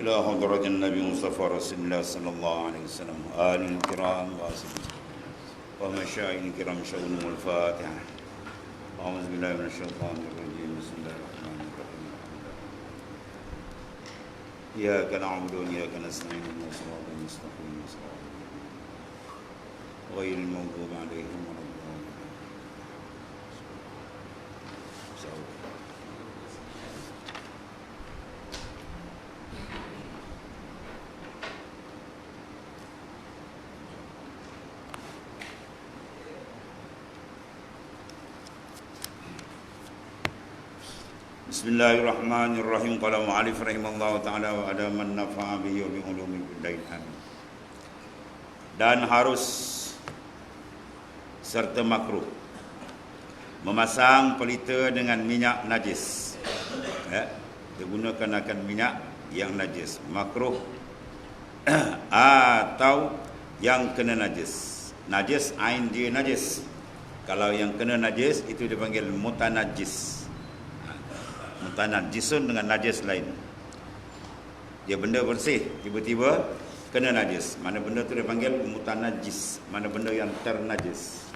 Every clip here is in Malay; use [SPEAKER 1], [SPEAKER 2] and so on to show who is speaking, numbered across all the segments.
[SPEAKER 1] إلى حضرة النبي مصطفى رسول الله صلى الله عليه وسلم آل الكرام ومشايخ الكرام شؤون الفاتحة. أعوذ بالله من الشيطان الرجيم. بسم الله الرحمن الرحيم. إياك نعبد وإياك نستعين اهدنا الصراط المستقيم غير المغضوب عليهم ولا الضالين. Bismillahirrahmanirrahim. Qala mu'alif rahimallahu ta'ala wa ada man nafa'a bihi wa bi ulumi biddain. Dan harus serta makruh memasang pelita dengan minyak najis. Digunakan akan minyak yang najis. Makruh atau yang kena najis. Najis ain dia najis. Kalau yang kena najis itu dipanggil mutanajjis. Mutanajisun dengan najis lain. Dia benda bersih, tiba-tiba kena najis. Mana benda tu dia panggil mutanajis. Mana benda yang ternajis.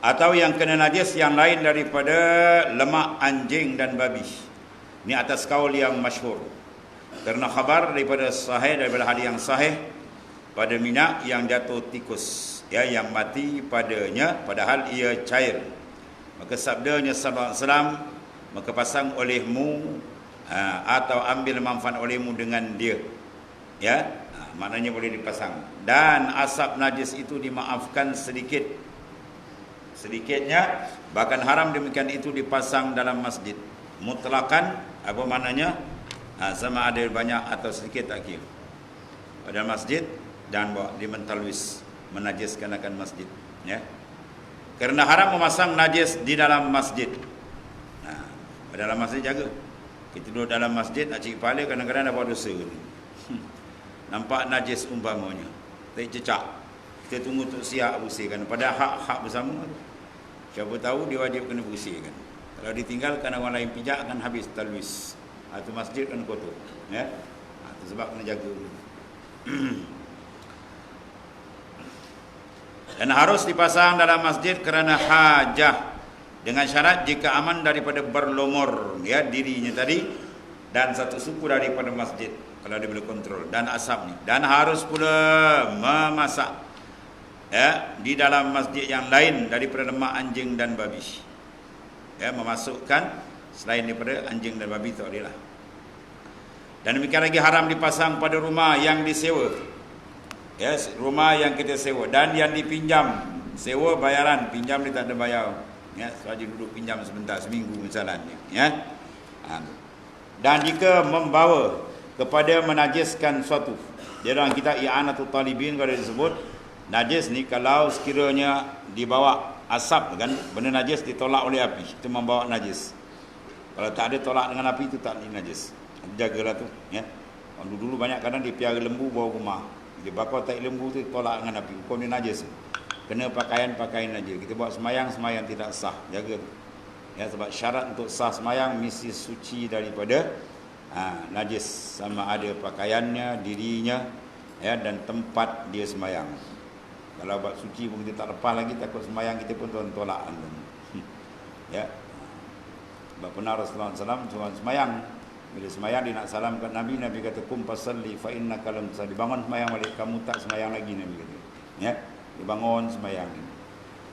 [SPEAKER 1] Atau yang kena najis yang lain daripada lemak anjing dan babi. Ini atas kaul yang masyhur. Kerana khabar daripada sahih, daripada hadis yang sahih, pada minyak yang jatuh tikus, yang mati padanya padahal ia cair. Maka sabdanya sallallahu alaihi wasallam, maka pasang olehmu atau ambil manfaat olehmu dengan dia. Maknanya boleh dipasang. Dan asap najis itu dimaafkan sedikitnya, bahkan haram demikian itu dipasang dalam masjid mutlakan. Apa maknanya? Sama ada banyak atau sedikit tak kira pada masjid, dan dimentalwis, menajiskan akan masjid, kerana haram memasang najis di dalam masjid. Dalam masjid jaga. Kita duduk dalam masjid nak cik kepala, kadang-kadang dapat dosa ni. Nampak najis umpamanya, tak cecak, kita tunggu untuk siap bersihkan. Pada hak bersama tu, siapa tahu dia wajib kena bersihkan. Kalau ditinggalkan orang lain pijak, akan habis talwis. Itu masjid kan kotor. Itu sebab kena jaga. Dan harus dipasang dalam masjid kerana hajah, dengan syarat jika aman daripada berlumur dirinya tadi, dan satu suku daripada masjid kalau dia boleh kontrol, dan asapnya. Dan harus pula memasak di dalam masjid yang lain daripada lemak anjing dan babi. Memasukkan selain daripada anjing dan babi tak boleh lah. Dan demikian lagi haram dipasang pada rumah yang disewa. Rumah yang kita sewa dan yang dipinjam. Sewa bayaran, pinjam dia tak ada bayar. Sahaja duduk pinjam sebentar, seminggu misalnya. Dan jika membawa kepada menajiskan suatu. Dalam kitab I'anatul Talibin kalau disebut, najis ni kalau sekiranya dibawa asap kan, benda najis ditolak oleh api, itu membawa najis. Kalau tak ada tolak dengan api, itu tak najis. Jagalah tu. Dulu banyak kadang dia piara lembu bawa rumah. Dia bakar tai lembu tu tolak dengan api, hukum dia najis. Kena pakaian najis. Kita buat semayang tidak sah. Jaga tu. Sebab syarat untuk sah semayang mesti suci daripada najis, sama ada pakaiannya, dirinya, dan tempat dia semayang. Kalau buat suci pun kita tak lepas lagi, takut semayang kita pun tuan tolak. Sebab pernah Rasulullah SAW semayang. Bila semayang dia nak salam kat Nabi, Nabi kata kum fasalli fa innaka lam tusalli. Bangun semayang balik, kamu tak semayang lagi, Nabi kata. Dia bangun semayang.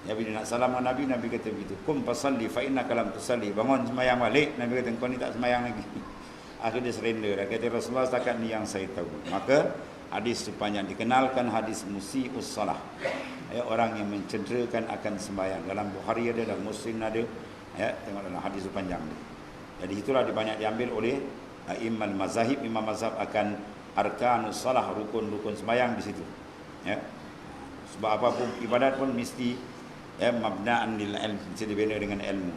[SPEAKER 1] Bila nak salam kat Nabi, Nabi kata begitu. Kum fasalli fa innaka lam tusalli. Bangun semayang balik, Nabi kata kau ni tak semayang lagi. Akhirnya surrender. Dia kata Rasulullah, setakat ni yang saya tahu. Maka hadis sepanjang dikenalkan hadis musii'us salah. Orang yang mencederakan akan sembahyang. Dalam Bukhari ada, dalam Muslim ada. Tengok dalam hadis sepanjang. Jadi itulah banyak diambil oleh imam mazahib. Imam mazhab akan arkanus salah, rukun-rukun sembahyang di situ. Sebab apapun ibadat pun mesti mabna'an lil ilm, mesti dibina dengan ilmu.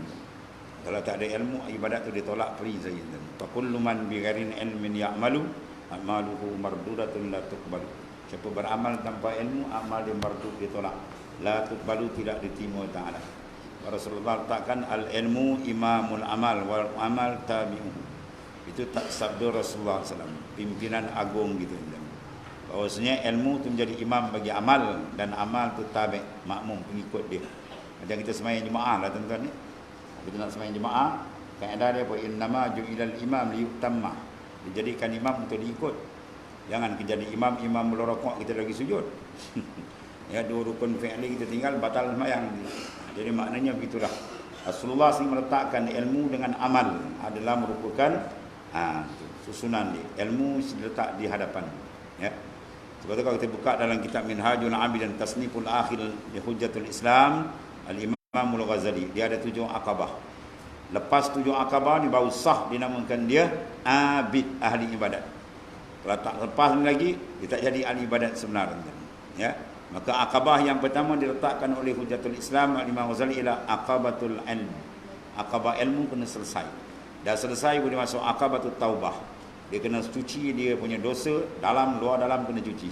[SPEAKER 1] Kalau tak ada ilmu, ibadat tu ditolak free saja. Fa kullu man bi ghairin ilmin ya'malu amaluhu mardudatun la tuqbalu. Siapa beramal tanpa ilmu, amal dia mardud, ditolak. La tuqbalu, tidak diterima Ta'ala. Rasulullah letakkan al-ilmu imamul amal wal amal tabi'uhu. Itu tak sabda Rasulullah SAW, pimpinan agung gitu. Bahawasanya ilmu itu menjadi imam bagi amal, dan amal itu tabi', makmum, pengikut dia. Macam kita sembahyang jemaah lah tuan-tuan ni. Kita nak sembahyang jemaah, kaedah dia apa? Innama ju'ilal imam liyutamma. Dijadikan imam untuk diikut. Jangan kita jadi imam, imam melorokok kita lagi sujud. Ya, 2 rukun fi'li kita tinggal, batal sembahyang. Jadi maknanya begitulah. Rasulullah SAW meletakkan ilmu dengan amal adalah merupakan susunan dia. Ilmu diletak di hadapan. Ya. Sebab itu kalau kita buka dalam kitab Minhajul Abid dan Tasniful Akhir di Hujjatul Islam, Al-Imamul Ghazali, dia ada 7 akabah. Lepas 7 akabah ni baru sah dinamakan dia abid, ahli ibadat. Kalau tak lepas ni lagi, dia tak jadi ahli ibadat sebenarnya. Ya. Maka akabah yang pertama diletakkan oleh Hujjatul Islam Al-Imam Ghazali ialah akabatul ilm. Akabah ilmu kena selesai. Dah selesai boleh masuk akabatul taubah. Dia kena cuci dia punya dosa, dalam luar dalam kena cuci.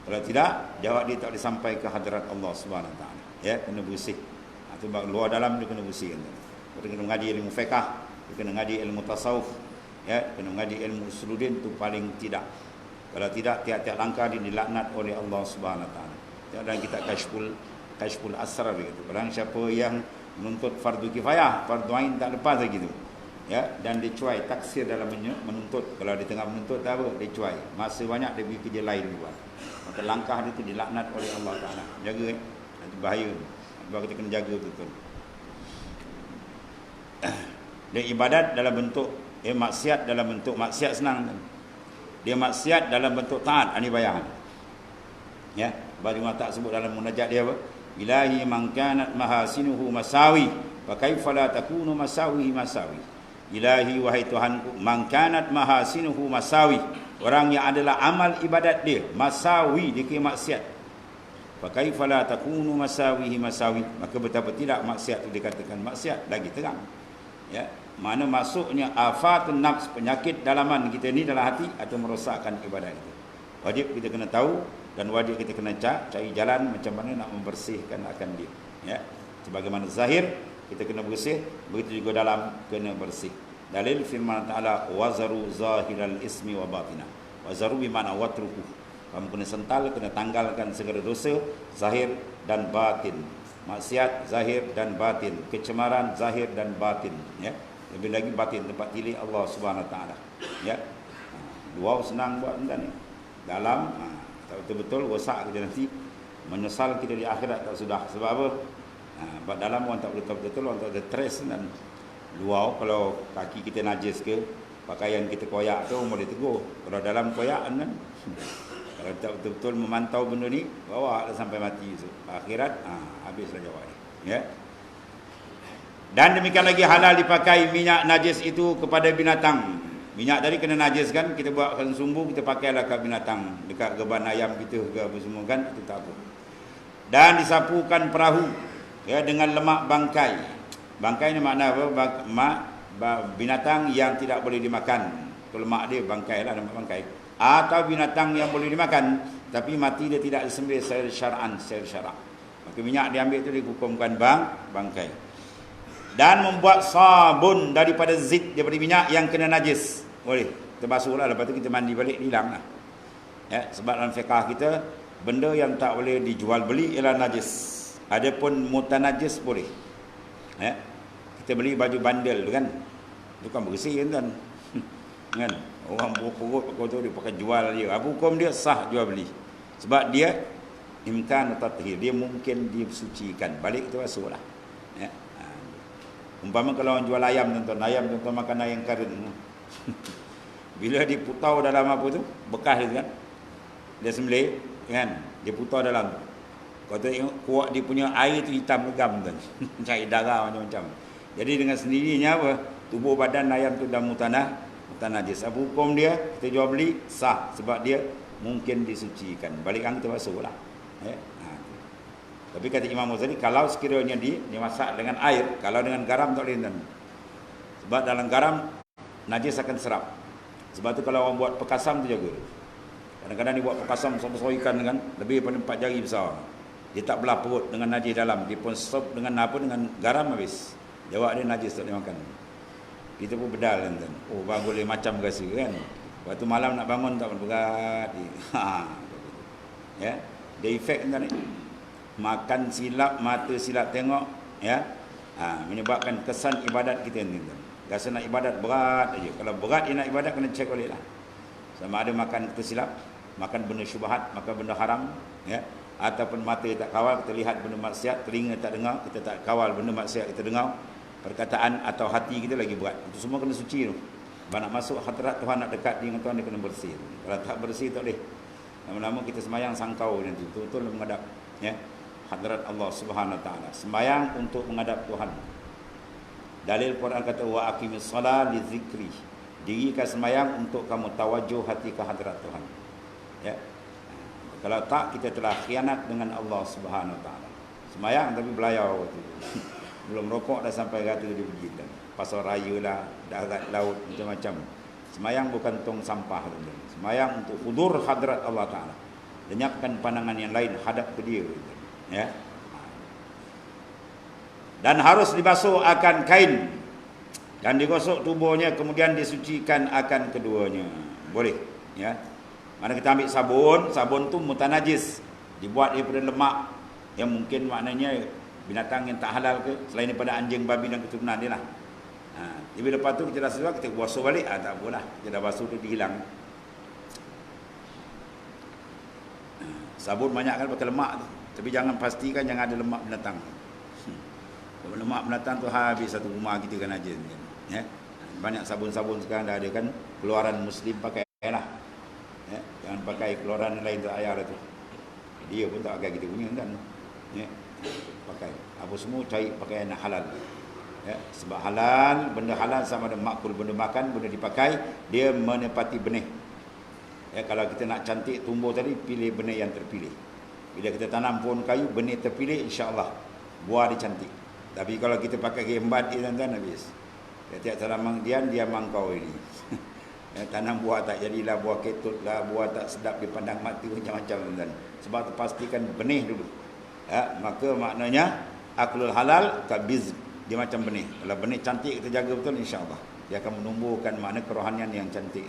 [SPEAKER 1] Kalau tidak, jawab dia tak boleh sampai ke hadirat Allah Subhanahu Wa Taala. Ya, kena bersih. Itu luar dalam dia kena bersih. Dia kena mengaji ilmu fiqh, dia kena mengaji ilmu tasawuf, ya, kena mengaji ilmu usuluddin, tu paling tidak. Kalau tidak, tiap-tiap langkah dia dilaknat oleh Allah Subhanahu Wa Taala. Dan kita kashful asrar gitu. Barang siapa yang menuntut fardu kifayah, fardu ain tak lepas lagi tu. Ya, dan dia cuai taksir dalam menuntut. Kalau di tengah menuntut tak apa, dia cuai. Masa banyak dia pergi kerja lain buat. Maka langkah dia tu dilaknat oleh Allah Taala. Jaga itu bahaya. Sebab kita kena jaga betul. Dan ibadat dalam bentuk maksiat, dalam bentuk maksiat senang. Dia maksiat dalam bentuk taat, ini bayaran. Ya, bagi tak sebut dalam munajat dia apa? Ilahi man kanat mahasinuhu masawi, fa kaifa la takunu masawihi masawi. Ilahi wahai Tuhanku, man kanat mahasinuhu masawi, orang yang adalah amal ibadat dia masawi, dia kira maksiat. Fa kaifa la takunu masawihi masawi, maka betapa tidak maksiat itu dikatakan maksiat, lagi terang. Ya, mana masuknya afatun nafs, penyakit dalaman kita ni dalam hati atau merosakkan ibadat kita. Wajib kita kena tahu, dan wajib kita kena cari jalan macam mana nak membersihkan akan dia. Ya, sebagaimana zahir kita kena bersih, begitu juga dalam kena bersih. Dalil firman Ta'ala, wazaru zahiral ismi wa batinah. Wazaru bermakna watruku. Kamu kena sental, kena tanggalkan segala dosa zahir dan batin. Maksiat zahir dan batin, kecemaran zahir dan batin. Ya, lebih lagi batin, tempat pilih Allah Subhanahu Wa Taala. Ya, luar senang buat benda ni. Dalam betul-betul rosak kita nanti, menyesal kita di akhirat tak sudah. Sebab apa? Sebab dalam orang tak betul-betul, orang tak ada stres. Dan luar, kalau kaki kita najis ke, pakaian kita koyak tu, boleh tegur. Kalau dalam koyak kan, kalau tak betul-betul memantau benda ni, bawa lah sampai mati. Akhirat, habislah jawab dia. Ya. Dan demikian lagi halal dipakai minyak najis itu kepada binatang. Minyak tadi kena najis kan, kita buatkan sumbu, kita pakailah kat binatang, dekat geban ayam kita ke apa semua kan, itu tak apa. Dan disapukan perahu, ya, dengan lemak bangkai. Bangkai ni makna apa? Binatang yang tidak boleh dimakan. Kalau lemak dia bangkai lah, lemak bangkai. Atau binatang yang boleh dimakan, tapi mati dia tidak disembelih secara syar'an, secara syarak. Maka minyak diambil itu dihukumkan bangkai. Dan membuat sabun daripada zit, daripada minyak yang kena najis. Boleh, kita basuhlah, lepas tu kita mandi balik, hilang lah. Ya, sebab dalam fiqah kita, benda yang tak boleh dijual beli ialah najis. Adapun mutanajis boleh. Ya, kita beli baju bandel tu kan, itu kan bersih kan, kan? Orang buruk kotor dia pakai jual dia. Apa hukum dia? Sah jual beli. Sebab dia imkan tathhir, dia mungkin disucikan. Balik kita basuhlah. Ya. Umpama kalau orang jual ayam tuan-tuan makan ayam karen. Bila diputau dalam apa tu, bekas dia kan, dia sembelih kan, dia putau dalam. Kau tengok kuat dia punya air tu hitam legam kan. Cari darah macam-macam. Jadi dengan sendirinya apa? Tubuh badan ayam tu dah mutanajis. Apa hukum dia? Kita jual beli sah sebab dia mungkin disucikan. Balik kita basuhlah. Ya. Tapi kata Imam Ghazali, kalau sekiranya dimasak dengan air, kalau dengan garam tak boleh. Sebab dalam garam najis akan serap. Sebab tu kalau orang buat pekasam tu jaga. Kadang-kadang dia buat pekasam besar-besar ikan kan, lebih daripada 4 jari besar. Dia tak belah perut dengan najis dalam, dia pun stop dengan apa, dengan garam habis. Jawab dia najis tak boleh makan. Kita pun bedal kan. Oh, bang boleh macam rasa kan. Waktu malam nak bangun tak berat. Ya. Dia efek kan ni. Makan silap, mata silap tengok, ya. Menyebabkan kesan ibadat kita ni. Rasa nak ibadat berat aja. Kalau berat dia nak ibadat kena cek balik lah. Sama ada makan tersilap, makan benda syubhat, makan benda haram, ya. Ataupun mata tak kawal, kita lihat benda maksiat, telinga tak dengar, kita tak kawal benda maksiat kita dengar, perkataan atau hati kita lagi berat. Itu semua kena suci tu. Kalau nak masuk hadrat Tuhan, nak dekat dengan Tuhan, dia kena bersih. Kalau tak bersih tak boleh. Lama-lama kita sembahyang sangkau nanti, betul-betul menghadap, ya, hadrat Allah Subhanahu Wa Taala. Sembahyang untuk menghadap Tuhan. Dalil Quran kata wa aqimis solah li zikri. Dirikan sembahyang untuk kamu tawajuh hati ke hadrat Tuhan. Ya. Kalau tak, kita telah khianat dengan Allah Subhanahu Wa Taala. Sembahyang tapi belayar waktu itu. Belum rokok dah sampai kata dia pergi dah. Pasal raya lah, darat, laut, macam-macam. Sembahyang bukan tong sampah. Sembahyang untuk hudur hadrat Allah Taala. Lenyapkan pandangan yang lain, hadap ke dia. Ya. Dan harus dibasuh akan kain dan digosok tubuhnya, kemudian disucikan akan keduanya. Boleh, ya. Mana kita ambil sabun, sabun tu mutanajis, dibuat daripada lemak yang mungkin maknanya binatang yang tak halal ke, selain daripada anjing, babi dan keturunan dia lah. Tapi lepas tu kita dah sesuai, kita basuh balik, tak apalah, kita dah basuh tu dihilang. Sabun banyak kan pakai lemak tu, tapi jangan pastikan jangan ada lemak binatang. Kalau lemak binatang tu habis satu rumah kita kan aja, ya. Banyak sabun-sabun sekarang dah ada kan, keluaran muslim pakai lah, ya. Jangan pakai keluaran lain tu ayah tu, dia pun tak pakai kita punya kan, ya. Pakai apa semua cari pakaian yang halal, ya. Sebab halal, benda halal sama ada makul, benda makan, benda dipakai, dia menepati benih, ya. Kalau kita nak cantik tumbuh tadi, pilih benih yang terpilih. Bila kita tanam pohon kayu, benih terpilih, insya-Allah buah dia cantik. Tapi kalau kita pakai gembat dia tuan-tuan, habis. Setiap tanam dia mangkau ini. Ya, tanam buah tak jadilah, buah ketut lah, buah tak sedap dipandang mati, macam-macam tuan-tuan. Sebab tu pastikan benih dulu. Ya, maka maknanya aklul halal kabiz, dia macam benih. Kalau benih cantik kita jaga betul, insya-Allah dia akan menumbuhkan makna kerohanian yang cantik.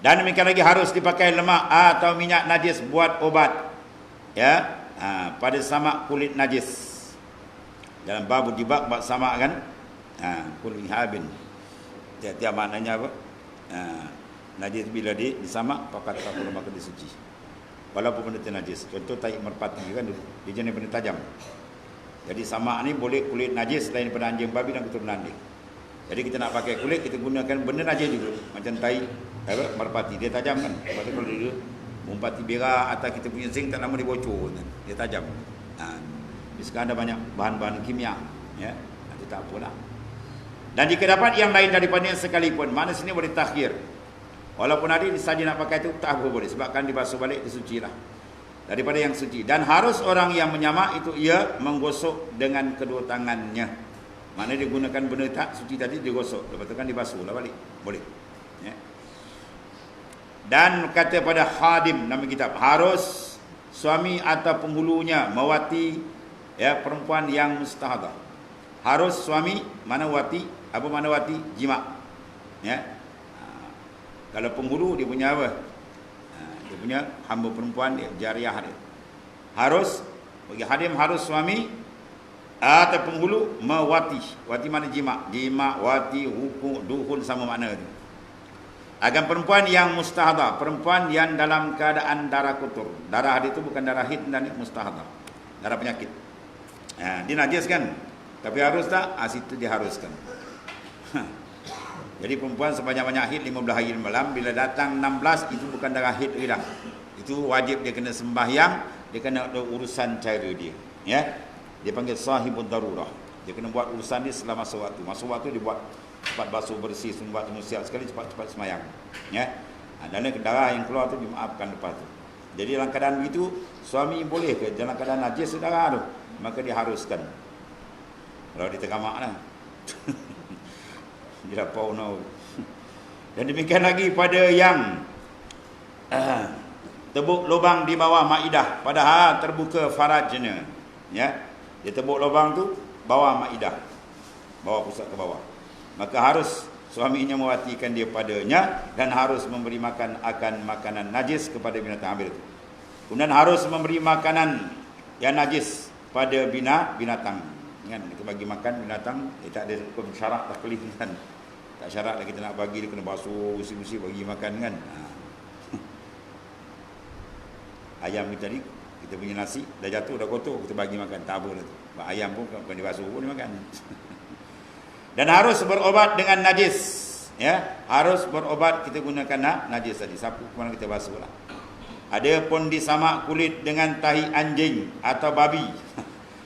[SPEAKER 1] Dan demikian lagi harus dipakai lemak atau minyak najis buat obat, ya, pada samak kulit najis. Dalam bab dibak bab samak kan, kulit habin, tiap-tiap maknanya apa, najis bila disamak pakat tak maka disuci walaupun benda tu najis. Contoh tai merpati kan, dia jenis benda tajam. Jadi samak ni boleh kulit najis selain daripada anjing, babi dan keturunan dia. Jadi kita nak pakai kulit, kita gunakan benda najis juga. Macam tai merpati, dia tajam kan. Sebab tu kalau dia merpati berak atau kita punya zinc tak lama dia bocor kan, dia tajam. Sekarang ada banyak bahan-bahan kimia, ya. Nanti tak apalah. Dan jika dapat yang lain daripadanya sekalipun, mana sini boleh takhir. Walaupun ada saja nak pakai itu, tak apa boleh. Sebabkan dibasuh balik, disucilah daripada yang suci. Dan harus orang yang menyamak itu ia menggosok dengan kedua tangannya. Mana dia gunakan benda tak suci tadi, dia gosok. Lepas tu kan dibasuh lah balik. Boleh, ya. Dan kata pada khadim, nama kitab, harus suami atau penghulunya mewati, ya, perempuan yang mustahadah. Harus suami, mana wati, apa mana wati? Jima, ya. Kalau penghulu dia punya apa? Dia punya hamba perempuan dia, jariah dia. Harus bagi hadim, harus suami atau penghulu mewati. Wati mana jima? Jima, wati, hukum, duhul sama makna tu. Agar perempuan yang mustahadah, perempuan yang dalam keadaan darah kotor. Darah dia tu bukan darah haid dan mustahadah, darah penyakit. Dia najis kan, tapi harus tak? Situ diharuskan. Jadi perempuan sebanyak-banyak haid 15 hari malam, bila datang 16 itu bukan darah haid dah. Itu wajib dia kena sembahyang, dia kena ada urusan cara dia, ya. Dia panggil sahibud darurah. Dia kena buat urusan dia setelah masa waktu. Masa waktu dia buat cepat basuh bersih, semua tu siap sekali, cepat-cepat sembahyang, ya. Dan darah yang keluar tu dimaafkan lepas tu. Jadi dalam keadaan begitu, suami boleh ke dalam keadaan najis darah tu, maka diharuskan. Kalau dia tergamak lah. Jelapau no. Dan demikian lagi pada yang tebuk lubang di bawah maidah padahal terbuka farajnya, ya. Dia tebuk lubang tu bawah maidah, bawah pusat ke bawah. Maka harus suaminya mewatikan dia padanya dan harus memberi makan akan makanan najis kepada binatang hamil itu. Kemudian harus memberi makanan yang najis pada binatang. Kan kita bagi makan binatang, tak ada hukum syarat taklif kan. Tak syarat lah kita nak bagi dia kena basuh, usi-usi bagi makan kan. Ayam kita tadi, kita punya nasi dah jatuh dah kotor, kita bagi makan, tak apa lah tu. Ayam pun bukan dibasuh pun dia makan. Dan harus berobat dengan najis, ya. Harus berobat kita gunakan najis tadi, sapu kemana kita basuhlah. Ada pun disamak kulit dengan tahi anjing atau babi,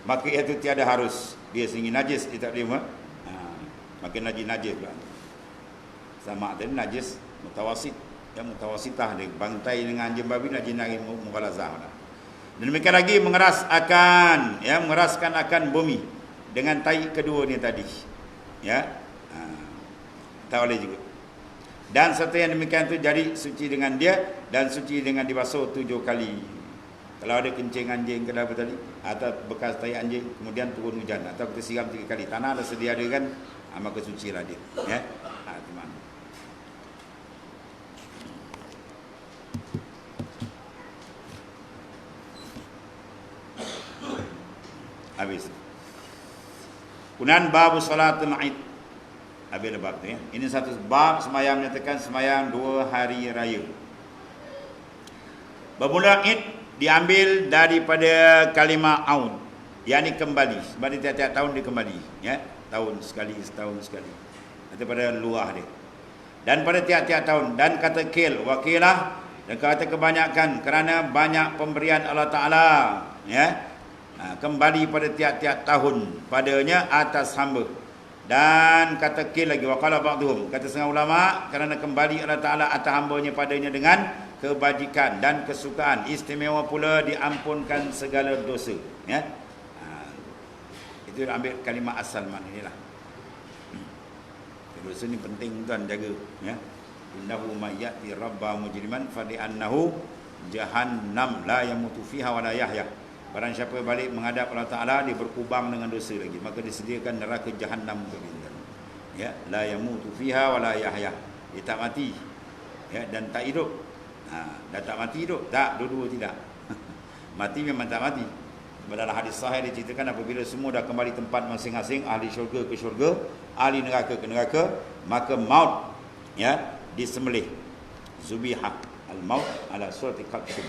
[SPEAKER 1] maka itu tiada harus. Dia sehingga najis, dia tak boleh makin najis pula. Sama tadi najis mutawasit, yang mutawasitah dia bantai dengan anjing babi najis mughalazah. Dan demikian lagi mengeraskan bumi dengan tahi kedua ni tadi, ya. Tak boleh juga. Dan serta yang demikian tu jadi suci dengan dia dan suci dengan dibasuh 7 kali. Kalau ada kencing anjing ke apa tadi atau bekas tai anjing kemudian turun hujan atau kita siram 3 kali, tanah dah sedia ada kan, maka sucilah dia, ya. Itu mana. Habis. Kemudian bab salatul Id. Habis bab tu, ya. Ini satu bab sembahyang menyatakan sembahyang 2 hari raya. Bermula Id diambil daripada kalimah aud, yakni kembali. Sebab dia tiap-tiap tahun dia kembali, ya. Tahun sekali, setahun sekali. Itu pada luah dia. Dan pada tiap-tiap tahun, dan kata kil, wakilah, dan kata kebanyakan kerana banyak pemberian Allah Taala, ya. Kembali pada tiap-tiap tahun padanya atas hamba. Dan kata kil lagi, waqala ba'dhum, kata setengah ulama, kerana kembali Allah Taala atas hamba-Nya padanya dengan kebajikan dan kesukaan, istimewa pula diampunkan segala dosa, ya. Itu ambil kalimah asal maknanya lah. Dosa ni penting tuan jaga, ya. Innahu may ya'ti rabba mujriman fa li'annahu jahannam la yamutu fiha wa la yahya. Barang siapa balik menghadap Allah Ta'ala, dia berkubang dengan dosa lagi, maka disediakan neraka Jahannam untuk dia. Ya, la yamutu fiha wa la yahya. Dia tak mati, ya, dan tak hidup. Dah tak mati hidup, tak, dua-dua tidak. Mati memang tak mati. Dalam hadis sahih diceritakan apabila semua dah kembali tempat masing-masing, ahli syurga ke syurga, ahli neraka ke neraka, maka maut, ya, disembelih. Zubiha al-maut ala surati qalbin.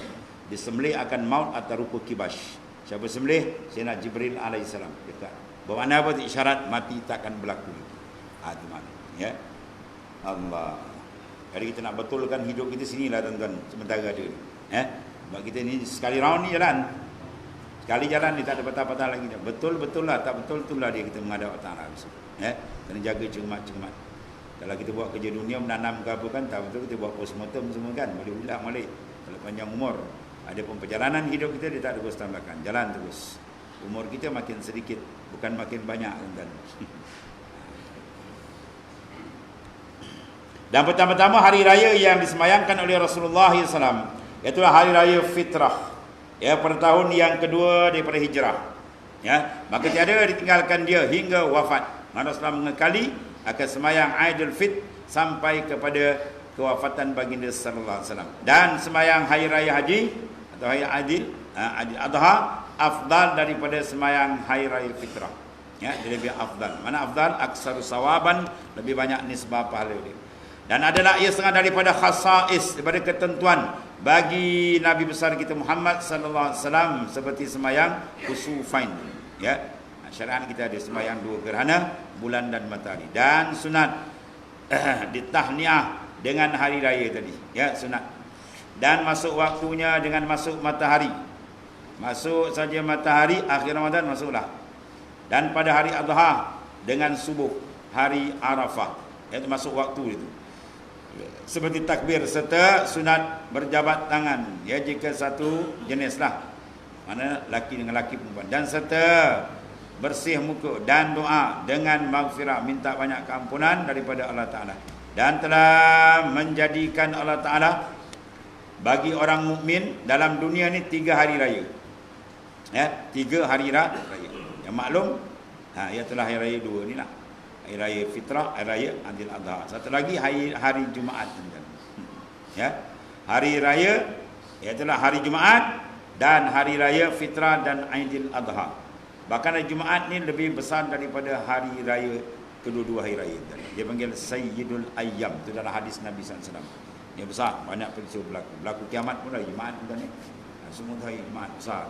[SPEAKER 1] Disembelih akan maut atau rupa kibash. Siapa sembelih? Sayyidina Jibril alaihissalam. Kata, bermakna apa? Isyarat mati takkan berlaku. Itu makna, ya. Allah. Jadi kita nak betulkan hidup kita sinilah tuan-tuan, sementara ada. Ya. Sebab kita ni sekali round ni jalan. Sekali jalan ni tak ada patah-patah lagi. Betul-betul lah, tak betul itulah dia kita menghadap Allah Taala. Ya. Kena jaga cermat-cermat. Kalau kita buat kerja dunia menanam ke apa kan, tak betul kita buat postmortem semua kan, boleh ulang balik. Kalau panjang umur, ada pun perjalanan hidup kita dia tak ada bersetambakan, jalan terus. Umur kita makin sedikit, bukan makin banyak kan. Dan pertama-tama hari raya yang disemayangkan oleh Rasulullah SAW, iaitu hari raya fitrah, ya, pada tahun yang kedua daripada hijrah, ya. Maka tiada ditinggalkan dia hingga wafat. Rasulullah mengekali akan semayang Aidul Fit sampai kepada kewafatan baginda sallallahu alaihi wasallam. Dan semayang hari raya haji atau hari Aidil Adha afdal daripada semayang hari raya fitrah, ya, dia lebih afdal. Mana afdal? Aksaru sawaban, lebih banyak nisbah pahala dia. Dan adalah ia setengah daripada khasais, daripada ketentuan bagi Nabi besar kita Muhammad sallallahu alaihi wasallam, seperti semayang kusufain, ya. Syariat kita ada semayang 2 gerhana, bulan dan matahari, dan sunat ditahniah dengan hari raya tadi, ya, sunat. Dan masuk waktunya dengan masuk matahari. Masuk saja matahari akhir Ramadan masuklah. Dan pada hari Adha dengan subuh hari Arafah, iaitu masuk waktu itu. Seperti takbir serta sunat berjabat tangan, ya, jika satu jenislah, mana laki dengan laki perempuan, dan serta bersih muka dan doa dengan maghfirah, minta banyak keampunan daripada Allah Ta'ala. Dan telah menjadikan Allah Ta'ala bagi orang mukmin dalam dunia ni 3 hari raya. 3 hari raya. Yang maklum, iaitulah hari raya 2 ni lah. Hari raya Fitrah, hari raya Aidil Adha. Satu lagi hari Jumaat. Hari raya iaitulah hari Jumaat dan hari raya Fitrah dan Aidil Adha. Bahkan hari Jumaat ni lebih besar daripada hari raya kedua-dua hari raya. Dia panggil Sayyidul Ayyam. Itu dalam hadis Nabi SAW. Dia besar, banyak peristiwa berlaku. Berlaku kiamat pun hari Jumaat pun ni. Semua hari Jumaat besar.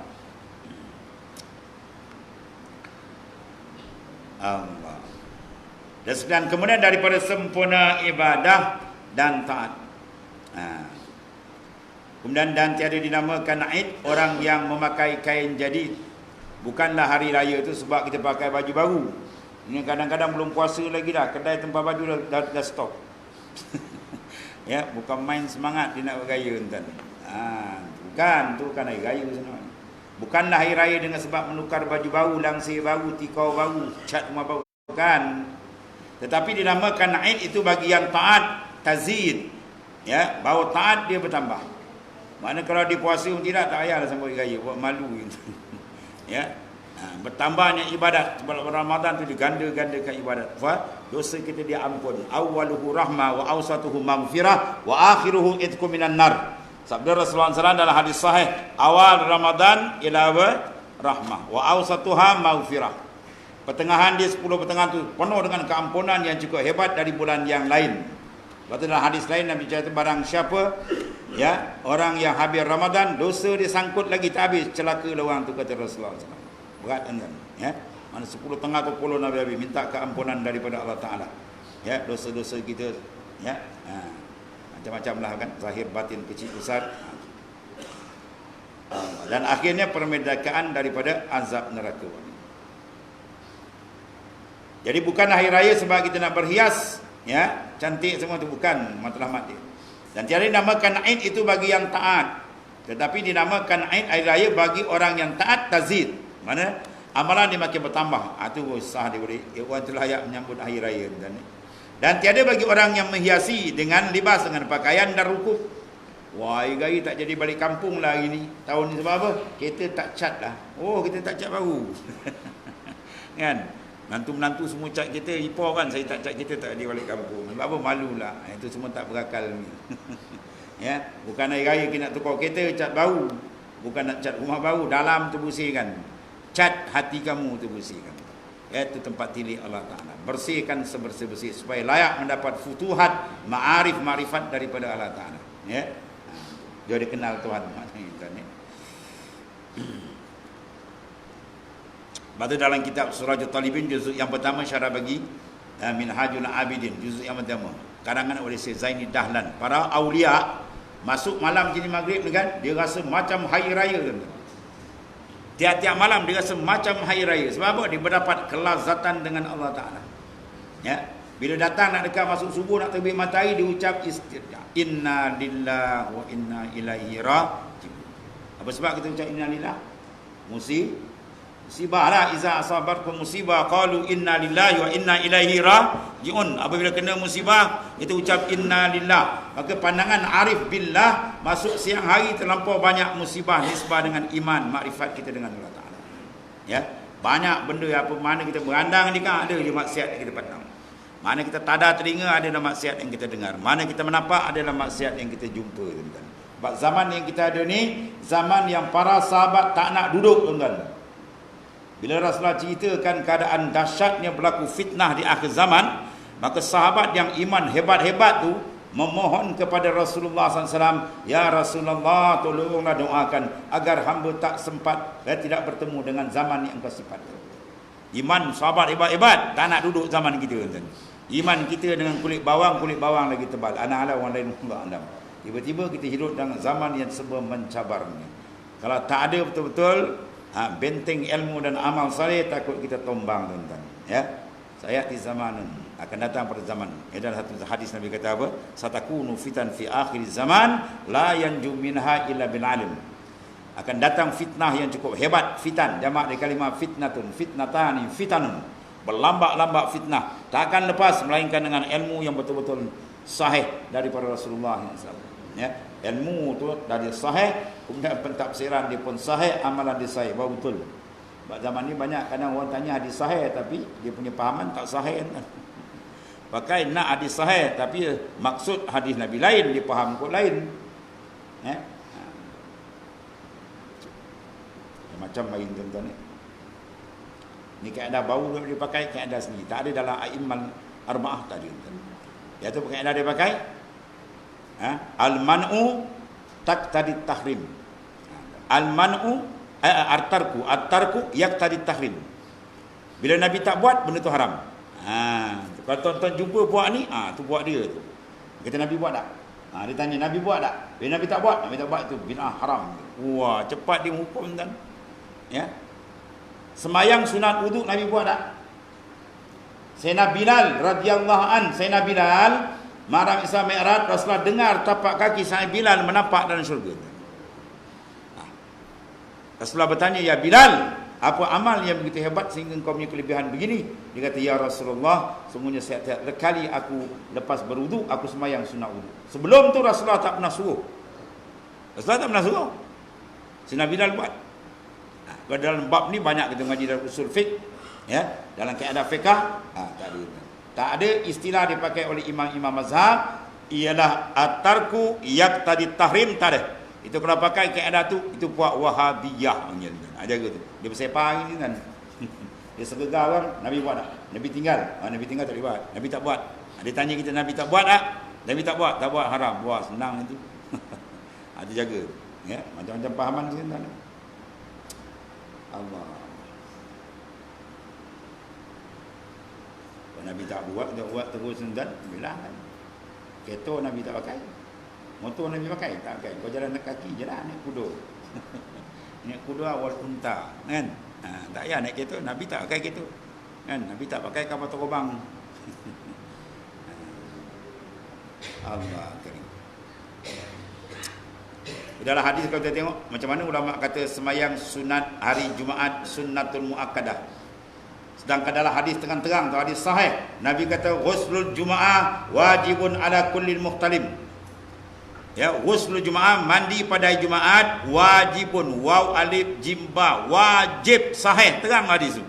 [SPEAKER 1] Allah. Dan kemudian daripada sempurna ibadah dan taat. Kemudian dan tiada dinamakan Aid orang yang memakai kain jadid. Bukanlah hari raya itu sebab kita pakai baju baru. Ini kadang-kadang belum puasa lagi dah, kedai tempat baju dah stop. Bukan main semangat dia nak bergaya tuan. Bukan hari raya sebenarnya. Bukanlah hari raya dengan sebab menukar baju baru, langsir baru, tikar baru, cat rumah baru. Bukan. Tetapi dinamakan Aid itu bagi yang taat, tazid. Bahawa taat dia bertambah. Mana kalau dia puasa pun tidak, tak payahlah sampai raya, buat malu gitu. Bertambahnya ibadat. Sebab Ramadan tu diganda-gandakan ibadat. Dosa kita dia ampun. Awaluhu rahmah wa awsatuhu maghfirah wa akhiruhu idku minan nar. Sabda Rasulullah SAW dalam hadis sahih, awal Ramadan ialah rahmah wa awsatuha maghfirah. Pertengahan dia 10 pertengahan tu penuh dengan keampunan yang cukup hebat dari bulan yang lain. Lepas tu dalam hadis lain Nabi cerita barang siapa orang yang habis Ramadan dosa dia sangkut lagi tak habis, celakalah orang tu, kata Rasulullah SAW. Berat kan? Mana 10 tengah ke 10 Nabi habis minta keampunan daripada Allah Ta'ala. Dosa-dosa kita macam-macam lah kan, zahir batin kecil besar. Dan akhirnya permedakaan daripada azab neraka. Jadi bukan hari raya sebab kita nak berhias, cantik semua tu, bukan matlamat dia. Dan tiada dinamakan Aid itu bagi yang taat. Tetapi dinamakan Aid hari raya bagi orang yang taat, tazid. Mana amalan dia makin bertambah. Itu sah dia boleh. Orang tu layak menyambut hari raya. Dan tiada bagi orang yang menghiasi dengan libas, dengan pakaian dan rukuk. Wah, hari tak jadi balik kampung lah hari ni. Tahun ni sebab apa? Kita tak cat lah. Oh, kita tak cat baru. Kan? Menantu-menantu semua cat kita, ipar kan, saya tak cat kita, tak ada balik kampung. Sebab apa? Malulah. Itu semua tak berakal ni. Bukan hari raya kita nak tukar kereta, cat baru. Bukan nak cat rumah baru, dalam tu bersihkan. Cat hati kamu tu bersihkan. Itu tempat tilik Allah Ta'ala. Bersihkan sebersih-bersih supaya layak mendapat futuhat, ma'arif, ma'rifat daripada Allah Ta'ala. Dia dikenal Tuhan. Lepas dalam kitab Surajul Talibin juzuk yang pertama syarah bagi Minhajul Abidin juzuk yang pertama karangan oleh Syekh Zaini Dahlan. Para aulia masuk malam jenis maghrib kan, dia rasa macam hari raya kan. Tiap-tiap malam dia rasa macam hari raya. Sebab apa? Dia berdapat kelazatan dengan Allah Ta'ala. Bila datang nak dekat masuk subuh, nak terbit matahari, dia ucap istirja. Inna lillahi wa inna ilaihi raji'un. Apa sebab kita ucap inna lillahi? Musibah lah. Iza asabarkum musibah qalu inna lillahi wa inna ilaihi raji'un. Apabila kena musibah, kita ucap inna lillah. Maka pandangan arif billah, masuk siang hari terlampau banyak musibah nisbah dengan iman, makrifat kita dengan Allah Ta'ala. Banyak benda apa mana kita berandang ni kan, ada je maksiat yang kita pandang. Mana kita tada telinga, ada dalam maksiat yang kita dengar. Mana kita menampak, ada dalam maksiat yang kita jumpa. Sebab zaman yang kita ada ni, zaman yang para sahabat tak nak duduk, tuan-tuan. Bila Rasulullah ceritakan keadaan dahsyatnya berlaku fitnah di akhir zaman, maka sahabat yang iman hebat-hebat tu memohon kepada Rasulullah SAW, ya Rasulullah, tolonglah doakan agar hamba tak sempat tidak bertemu dengan zaman yang kau sifat. Iman sahabat hebat-hebat tak nak duduk zaman kita. Iman kita dengan kulit bawang lagi tebal. Anak-anak orang lain pula andam. Tiba-tiba kita hidup dalam zaman yang serba mencabarnya. Kalau tak ada betul-betul benteng ilmu dan amal saleh, takut kita tombang, tuan-tuan. Saya di zaman akan datang pada zaman. Dalam satu hadis Nabi kata apa? Satakunu fitan fi akhir zaman la yanju minha illa bil alim. akan datang fitnah yang cukup hebat. Fitan, jamak dari kalimah fitnatun, fitnatani, fitanun. Berlambak-lambak fitnah. Tak akan lepas melainkan dengan ilmu yang betul-betul sahih daripada Rasulullah SAW. Ya, ilmu tu dari sahih, kemudian pentafsiran dia pun sahih, amalan dia sahih, baru betul. Sebab zaman ni banyak kadang orang tanya hadis sahih tapi dia punya pahaman tak sahih kan. Pakai nak hadis sahih tapi maksud hadis Nabi lain, dia faham kot lain. Ya. Macam main tuan-tuan ni. Ni kaedah baru dia pakai, kaedah sendiri. Tak ada dalam a'immal arba'ah tadi. Iaitu kaedah dia pakai al-man'u taqtadi tahrim. Al-man'u at-tarku yaqtadi tahrim. Bila Nabi tak buat, benda tu haram. Kalau tuan-tuan jumpa buat ni, tu buat dia tu. Kata Nabi buat tak? Dia tanya Nabi buat tak? Bila Nabi tak buat tu bid'ah haram. Wah, cepat dia hukum tuan. Ya. Semayang sunat wuduk Nabi buat tak? Sayyidina Bilal radhiyallahu an, Sayyidina Bilal malam Isra Mi'raj, Rasulullah dengar tapak kaki Sayyidina Bilal menampak dalam syurga. Rasulullah bertanya, "Ya Bilal, apa amal yang begitu hebat sehingga kau punya kelebihan begini?" Dia kata, "Ya Rasulullah, sungguhnya setiap kali aku lepas berwuduk, aku semayang sunat wuduk." Sebelum tu Rasulullah tak pernah suruh. Rasulullah tak pernah suruh. Sayyidina Bilal buat. Dalam bab ni banyak kita mengaji dalam usul fiqh, ya, dalam kaedah fiqh, tak ada istilah dipakai oleh imam-imam mazhab ialah at-tarku yaqtadi tahrim, tak ada. Itu kalau pakai kaedah tu, itu buat Wahabiyah punya. Ada ke tu? Dia bersepah ni kan. Dia segegar orang, Nabi buat tak? Nabi tinggal. Nabi tinggal tak buat. Nabi tak buat. Dia tanya kita, Nabi tak buat tak? Nabi tak buat, haram. Wah, senang itu. Dia jaga. Ya, macam-macam pahaman tu kan. Allah. Kalau Nabi tak buat terus dan bilang kan. Kereta Nabi tak pakai. Motor Nabi pakai, tak pakai. Kau jalan kaki je lah, naik kuda. Naik kuda awal unta, kan? Tak payah naik kereta, Nabi tak pakai kereta. Kan? Nabi tak pakai kapal terbang. Allah karim. Dalam hadis kalau kita tengok macam mana ulama kata semayang sunat hari Jumaat sunnatul muakkadah. Sedangkan dalam hadis terang-terang, hadis sahih, Nabi kata ghuslul Jumaah wajibun ala kulli muhtalim. Ya, ghuslul Jumaah, mandi pada hari Jumaat, wajibun, waw alif jim ba, wajib, sahih, terang hadis itu.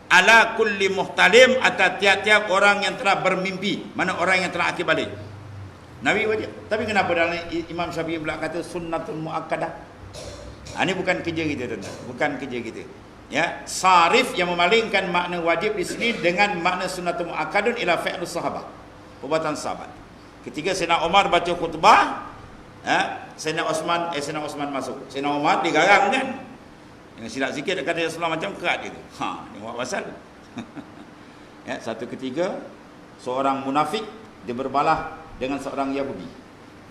[SPEAKER 1] Ala kulli muhtalim, atas tiap-tiap orang yang telah bermimpi, mana orang yang telah akil balik. Nabi wajib. Tapi kenapa dalam Imam Syafi'i pula kata sunnatul muakkadah? Ini bukan kerja kita tuan-tuan, bukan kerja kita. Ya, sarif yang memalingkan makna wajib di sini dengan makna sunnatul muakkadun ila fi'lus sahabah. Perbuatan sahabat. Ketika Sayyidina Umar baca khutbah, Sayyidina Osman masuk. Sayyidina Umar digarang kan. Yang silap sikit dekat Rasulullah macam kerat gitu. Ni buat pasal. Ya, satu ketiga seorang munafik dia berbalah dengan seorang Yahudi.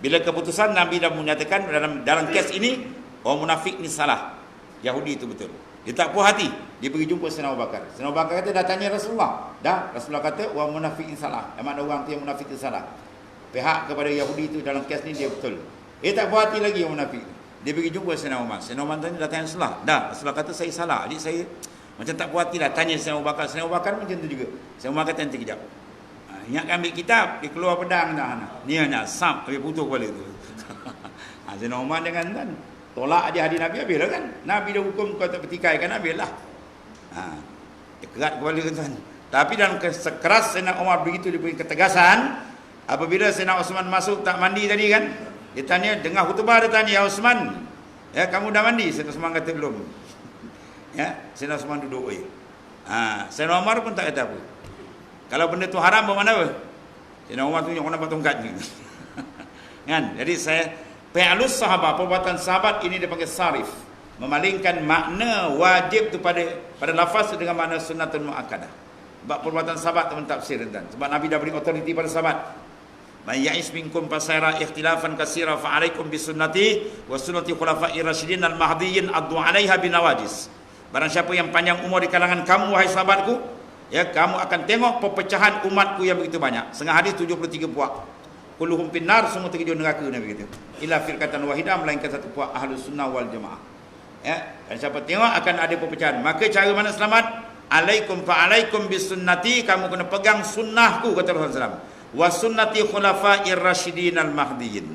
[SPEAKER 1] Bila keputusan Nabi dah menyatakan dalam kes ini orang munafik ni salah, Yahudi itu betul. Dia tak puas hati, dia pergi jumpa Sayyidina Abu Bakar. Sayyidina Abu Bakar kata, dah tanya Rasulullah. Dah, Rasulullah kata orang munafik ni salah. Memang ada orang tu yang munafik tu salah. Pihak kepada Yahudi itu dalam kes ni dia betul. Dia tak puas hati lagi orang munafik. Dia pergi jumpa Sayyidina Umar. Sayyidina Umar tanya, dah tanya Rasulullah. Dah, Rasulullah kata saya salah. Jadi saya macam tak puas hati lah. Tanya Sayyidina Abu Bakar. Sayyidina Abu Bakar macam tu juga. Sayyidina Umar kata nanti kejap. Ingatkan ambil kitab, dia keluar pedang dah. Ni hanya sap, habis putus kepala tu. Sayyidina Umar dengan kan tolak dia hadis Nabi, habislah kan. Nabi dah hukum kau tak bertikai kan, habislah. Dia kerat kepala kan. Tapi dalam sekeras Sayyidina Umar begitu dia beri ketegasan. Apabila Sayyidina Osman masuk tak mandi tadi kan, dia tanya, dengar khutbah dia tanya, "Ya Osman, ya kamu dah mandi?" Sayyidina Osman kata belum. Ya, Sayyidina Osman duduk. Sayyidina Umar pun tak kata apa. Kalau benda tu haram bermakna apa? Sayyidina Umar tunjuk orang nampak tongkat ni. Kan? Jadi fi'lus sahabat, perbuatan sahabat ini dipanggil sarif, memalingkan makna wajib tu pada lafaz dengan makna sunnatul muakkadah. Sebab perbuatan sahabat teman tafsir dan sebab Nabi dah beri otoriti pada sahabat. Man ya'is minkum fasara ikhtilafan katsira fa alaikum bisunnati wa sunnati khulafa'ir rasyidin al-mahdiyyin addu 'alaiha binawajis. Barang siapa yang panjang umur di kalangan kamu wahai sahabatku, ya kamu akan tengok perpecahan umatku yang begitu banyak. Setengah hadis 73 puak. Kulluhum finnar, semua terkejut neraka Nabi kata. Illa firqatan wahidah, melainkan satu puak ahlus sunnah wal jamaah. Ya, dan siapa tengok akan ada perpecahan. Maka cara mana selamat? Alaikum fa'alaikum bisunnati, kamu kena pegang sunnahku, kata Rasulullah SAW. Wa sunnati khulafa'ir rasyidin al-mahdiyin,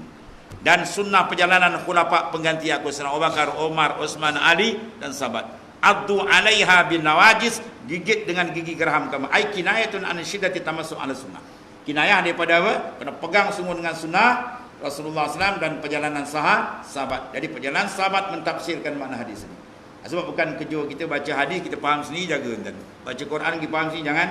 [SPEAKER 1] dan sunnah perjalanan khulafa pengganti aku, Sayyidina Abu Bakar, Umar, Utsman, Ali dan sahabat. Addu 'alaiha bin nawajis, gigit dengan gigi geraham kamu. Ai kinayatun an syiddati tamassu' ala sunnah. Kinayah daripada apa? Kena pegang sungguh dengan sunnah Rasulullah SAW dan perjalanan sahabat. Jadi perjalanan sahabat mentafsirkan makna hadis ini. Sebab bukan kerja kita baca hadis kita faham sendiri, jaga tuan. Baca Quran kita faham sendiri, jangan.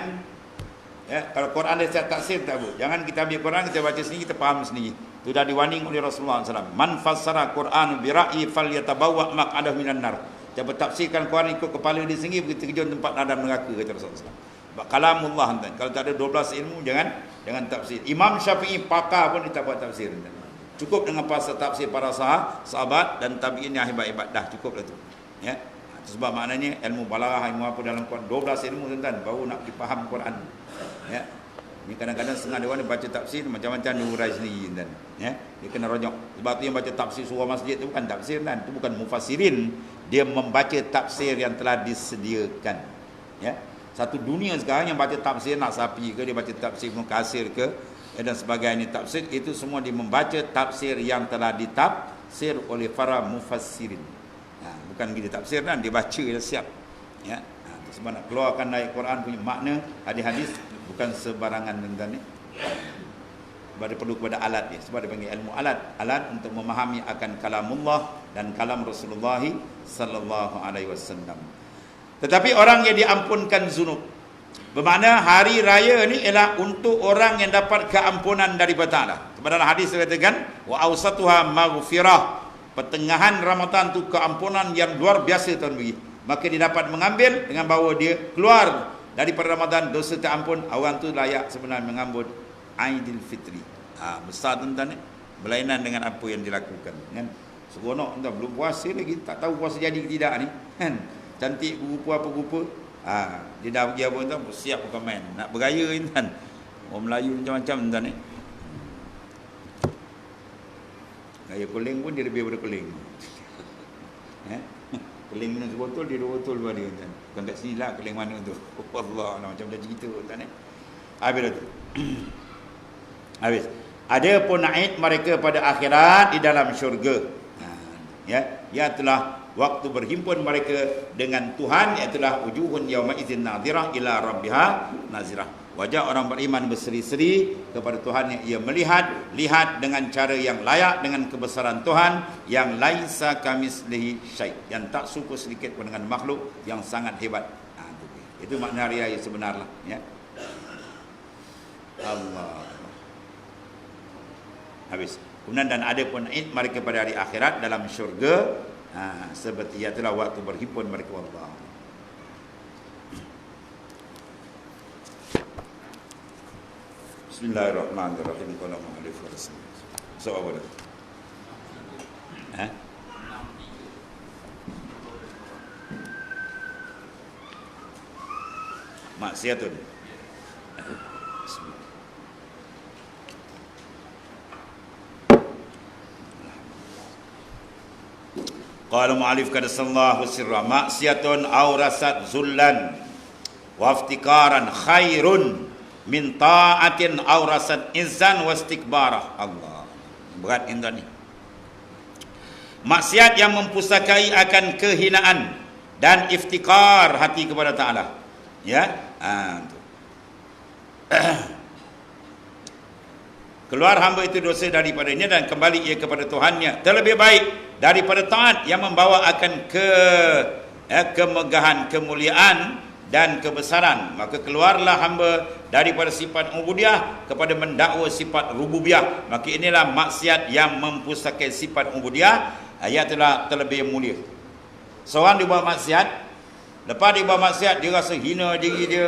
[SPEAKER 1] Ya, kalau Quran dia tafsir tak boleh. Jangan kita ambil Quran kita baca sendiri, kita faham sendiri. Itu dah diwarning oleh Rasulullah SAW. Man fassara Quran bi ra'yi falyatabawwa maq'adahu minan nar. Dia bertafsirkan Quran ikut kepala dia sendiri, begitu terjun tempat nadam neraka, kata Rasulullah SAW. Kalamullah tuan. Kalau tak ada 12 ilmu jangan tafsir. Imam Syafi'i pakar pun dia tak buat tafsir tuan. Cukup dengan pasal tafsir para sahabat dan tabi'in yang hebat-hebat, dah cukup dah tu. Ya. Sebab maknanya ilmu balaghah, ilmu apa dalam Quran, 12 ilmu tuan-tuan baru nak dipaham Quran. Ya. Ni kadang-kadang setengah dia baca tafsir macam-macam dia urai sendiri tuan. Ya. Dia kena rojok. Sebab tu yang baca tafsir surah masjid tu bukan tafsir tuan, itu bukan mufassirin. Dia membaca tafsir yang telah disediakan. Ya. Satu dunia sekarang yang baca tafsir nak sapi ke, dia baca tafsir Ibnu Katsir ke, dan sebagainya tafsir, itu semua dia membaca tafsir yang telah ditafsir oleh para mufassirin. Bukan gini tafsir kan, dia baca dia siap. Ya. Sebab nak keluarkan dari Quran punya makna hadis-hadis bukan sebarangan tuan-tuan ni. Sebab dia perlu kepada alat dia. Sebab dia panggil ilmu alat untuk memahami akan kalamullah dan kalam Rasulullah sallallahu alaihi wasallam. Tetapi orang yang diampunkan zunub, bermakna hari raya ni ialah untuk orang yang dapat keampunan daripada Allah. Sebab dalam hadis dikatakan wa awsatuha maghfirah, pertengahan Ramadan tu keampunan yang luar biasa tuan bagi. Maka dia dapat mengambil dengan bahawa dia keluar daripada Ramadan dosa terampun. Orang tu layak sebenarnya mengambil Aidil Fitri. Besar tuan-tuan ni, berlainan dengan apa yang dilakukan kan. Seronok tuan, belum puasa lagi, tak tahu puasa jadi ke tidak ni kan. Cantik rupa apa rupa. Dia dah pergi apa tuan, siap komen nak beraya tuan. Orang Melayu macam-macam tuan ni. Gaya keling pun dia lebih daripada keling. Ya. Keling minum sebotol, dia 2 botol buat dia tuan. Bukan kat sini lah keling mana tu. Allah lah, macam cerita tuan ni. Habis dah tu. Habis. Ada pun naik mereka pada akhirat di dalam syurga. Ya, iaitulah waktu berhimpun mereka dengan Tuhan, iaitulah wujuhun yauma idzin nadhirah ila rabbiha nazirah. Wajah orang beriman berseri-seri kepada Tuhan yang ia lihat dengan cara yang layak dengan kebesaran Tuhan yang laisa kamislihi syai', yang tak serupa sedikit pun dengan makhluk yang sangat hebat. Itu makna hari raya sebenarnya, ya. Allah. Habis. Kemudian dan ada pun id mereka pada hari akhirat dalam syurga, seperti itulah waktu berhimpun mereka Allah. Bismillahirrahmanirrahim. Qala mu'allif wa rasul. Soal apa? Maksiatun. Bismillah. Qala mu'allif qaddasallahu sirra maksiatun aurasat zullan wa iftikaran khairun min ta'atin aurasat izzan wastikbarah. Allah, berat indah ni. Maksiat yang mempusakai akan kehinaan dan iftikar hati kepada Ta'ala, ya. Keluar hamba itu dosa daripadanya dan kembali ia kepada Tuhannya, terlebih baik daripada taat yang membawa akan kemegahan, kemuliaan dan kebesaran. Maka keluarlah hamba daripada sifat ubudiyah kepada mendakwa sifat rububiyah. Maka inilah maksiat yang mempusakai sifat ubudiyah, iaitulah terlebih mulia. Seorang dia buat maksiat, lepas dia buat maksiat dia rasa hina diri dia,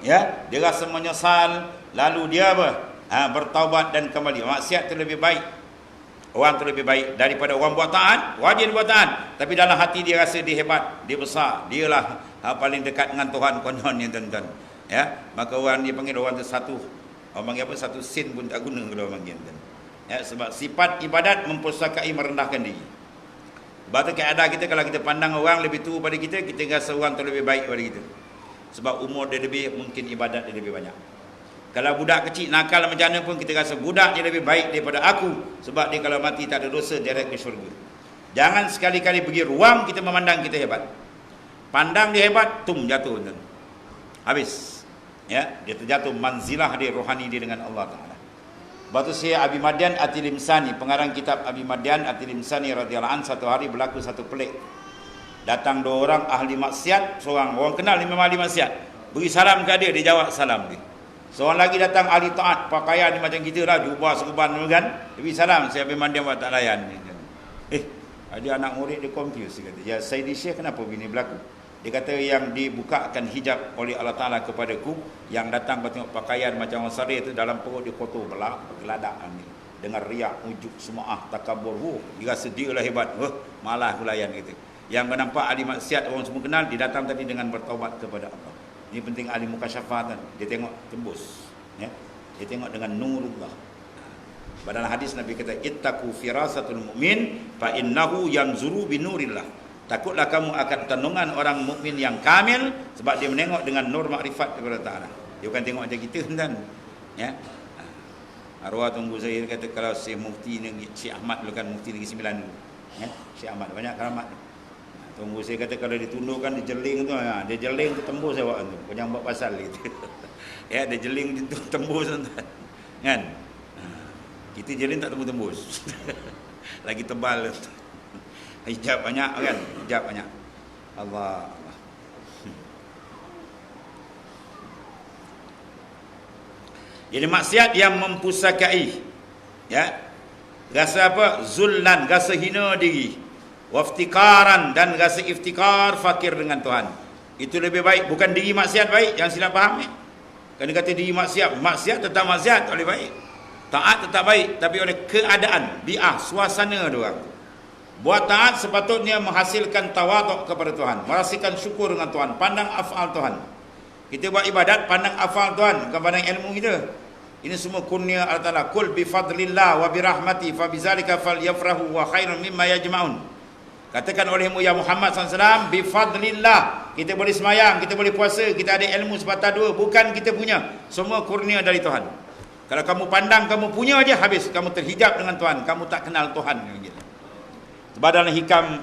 [SPEAKER 1] ya, dia rasa menyesal, lalu dia apa? Bertaubat dan kembali. Maksiat terlebih baik, orang terlebih baik daripada orang buat taat, wajib buat taat, tapi dalam hati dia rasa dia hebat, dia besar, dialah paling dekat dengan Tuhan kononnya tuan-tuan. Ya, maka orang dia panggil orang tu satu, orang panggil apa, satu sen pun tak guna kalau orang panggil tuan. Ya, sebab sifat ibadat mempusakai merendahkan diri. Sebab tu keadaan kita, kalau kita pandang orang lebih tua pada kita, kita rasa orang tu lebih baik pada kita. Sebab umur dia lebih, mungkin ibadat dia lebih banyak. Kalau budak kecil nakal macam mana pun, kita rasa budak dia lebih baik daripada aku. Sebab dia kalau mati tak ada dosa, direct ke syurga. Jangan sekali-kali pergi ruang kita memandang kita hebat. Pandang dia hebat, jatuh. Habis. Ya, dia terjatuh manzilah dia, rohani dia dengan Allah Ta'ala. Batu saya Abi Madian At-Tilimsani, pengarang kitab Abi Madian At-Tilimsani radhiyallahu anhu, satu hari berlaku satu pelik. Datang dua orang ahli maksiat, seorang orang kenal memang ahli maksiat. Beri salam ke dia jawab salam dia. Seorang lagi datang ahli taat, pakaian macam kita lah, jubah serban kan. Dia beri salam, saya Abi Madian buat tak layan. Ada anak murid dia confuse, dia kata, "Ya Sayyidi Syekh, kenapa begini berlaku?" Dia kata, yang dibukakan hijab oleh Allah Ta'ala kepadaku, yang datang tengok pakaian macam orang sari itu, dalam perut dia kotor, bergeladak dengan riak, ujuk, sum'ah, takabur. Dia rasa dia lah hebat. Malah aku layan gitu. Yang nampak ahli maksiat, orang semua kenal, dia datang tadi dengan bertaubat kepada Allah. Ini penting ahli mukasyafat kan. Dia tengok tembus. Ya? Dia tengok dengan nurullah. Dalam hadis Nabi kata, ittaqu firasatul mu'min fa innahu yanzuru binurillah. Takutlah kamu akan tandungan orang mukmin yang kamil, sebab dia menengok dengan nur makrifat kepada Ta'ala. Dia bukan tengok macam kita kan. Ya. Arwah tunggu saya kata, kalau Syekh Mufti ni, Syekh Ahmad dulu kan, Mufti Negeri Sembilan dulu. Ya, Syekh Ahmad banyak keramat. Tunggu saya kata, kalau ditundukkan dia jeling tu, dia jeling tu tembus awak tu. Kau jangan buat pasal gitu. Ya, dia jeling tu tembus tu. Kan? Kita jeling tak tembus-tembus. Lagi tebal tu. Hijab banyak kan? Hijab banyak. Allah. Jadi maksiat yang mempusakai, ya, rasa apa? Zullan, rasa hina diri, waftikaran, dan rasa iftikar, fakir dengan Tuhan. Itu lebih baik. Bukan diri maksiat baik, jangan silap faham. Kan dia kata diri maksiat tetap maksiat, tak boleh baik. Taat tetap baik, tapi oleh keadaan, bi'ah, suasana doang. Buat taat sepatutnya menghasilkan tawaduk kepada Tuhan, merasakan syukur dengan Tuhan, pandang afal Tuhan. Kita buat ibadat, pandang afal Tuhan, bukan pandang ilmu kita. Ini semua kurnia Allah Ta'ala. Kul bifadlillah wa birahmati fabizalika falyafrahu wa khairun mimma yajma'un. Katakan olehmu ya Muhammad SAW, bifadlillah. Kita boleh semayang, kita boleh puasa, kita ada ilmu sepatah dua, bukan kita punya. Semua kurnia dari Tuhan. Kalau kamu pandang kamu punya aja, habis. Kamu terhijab dengan Tuhan, kamu tak kenal Tuhan. Sebab dalam hikam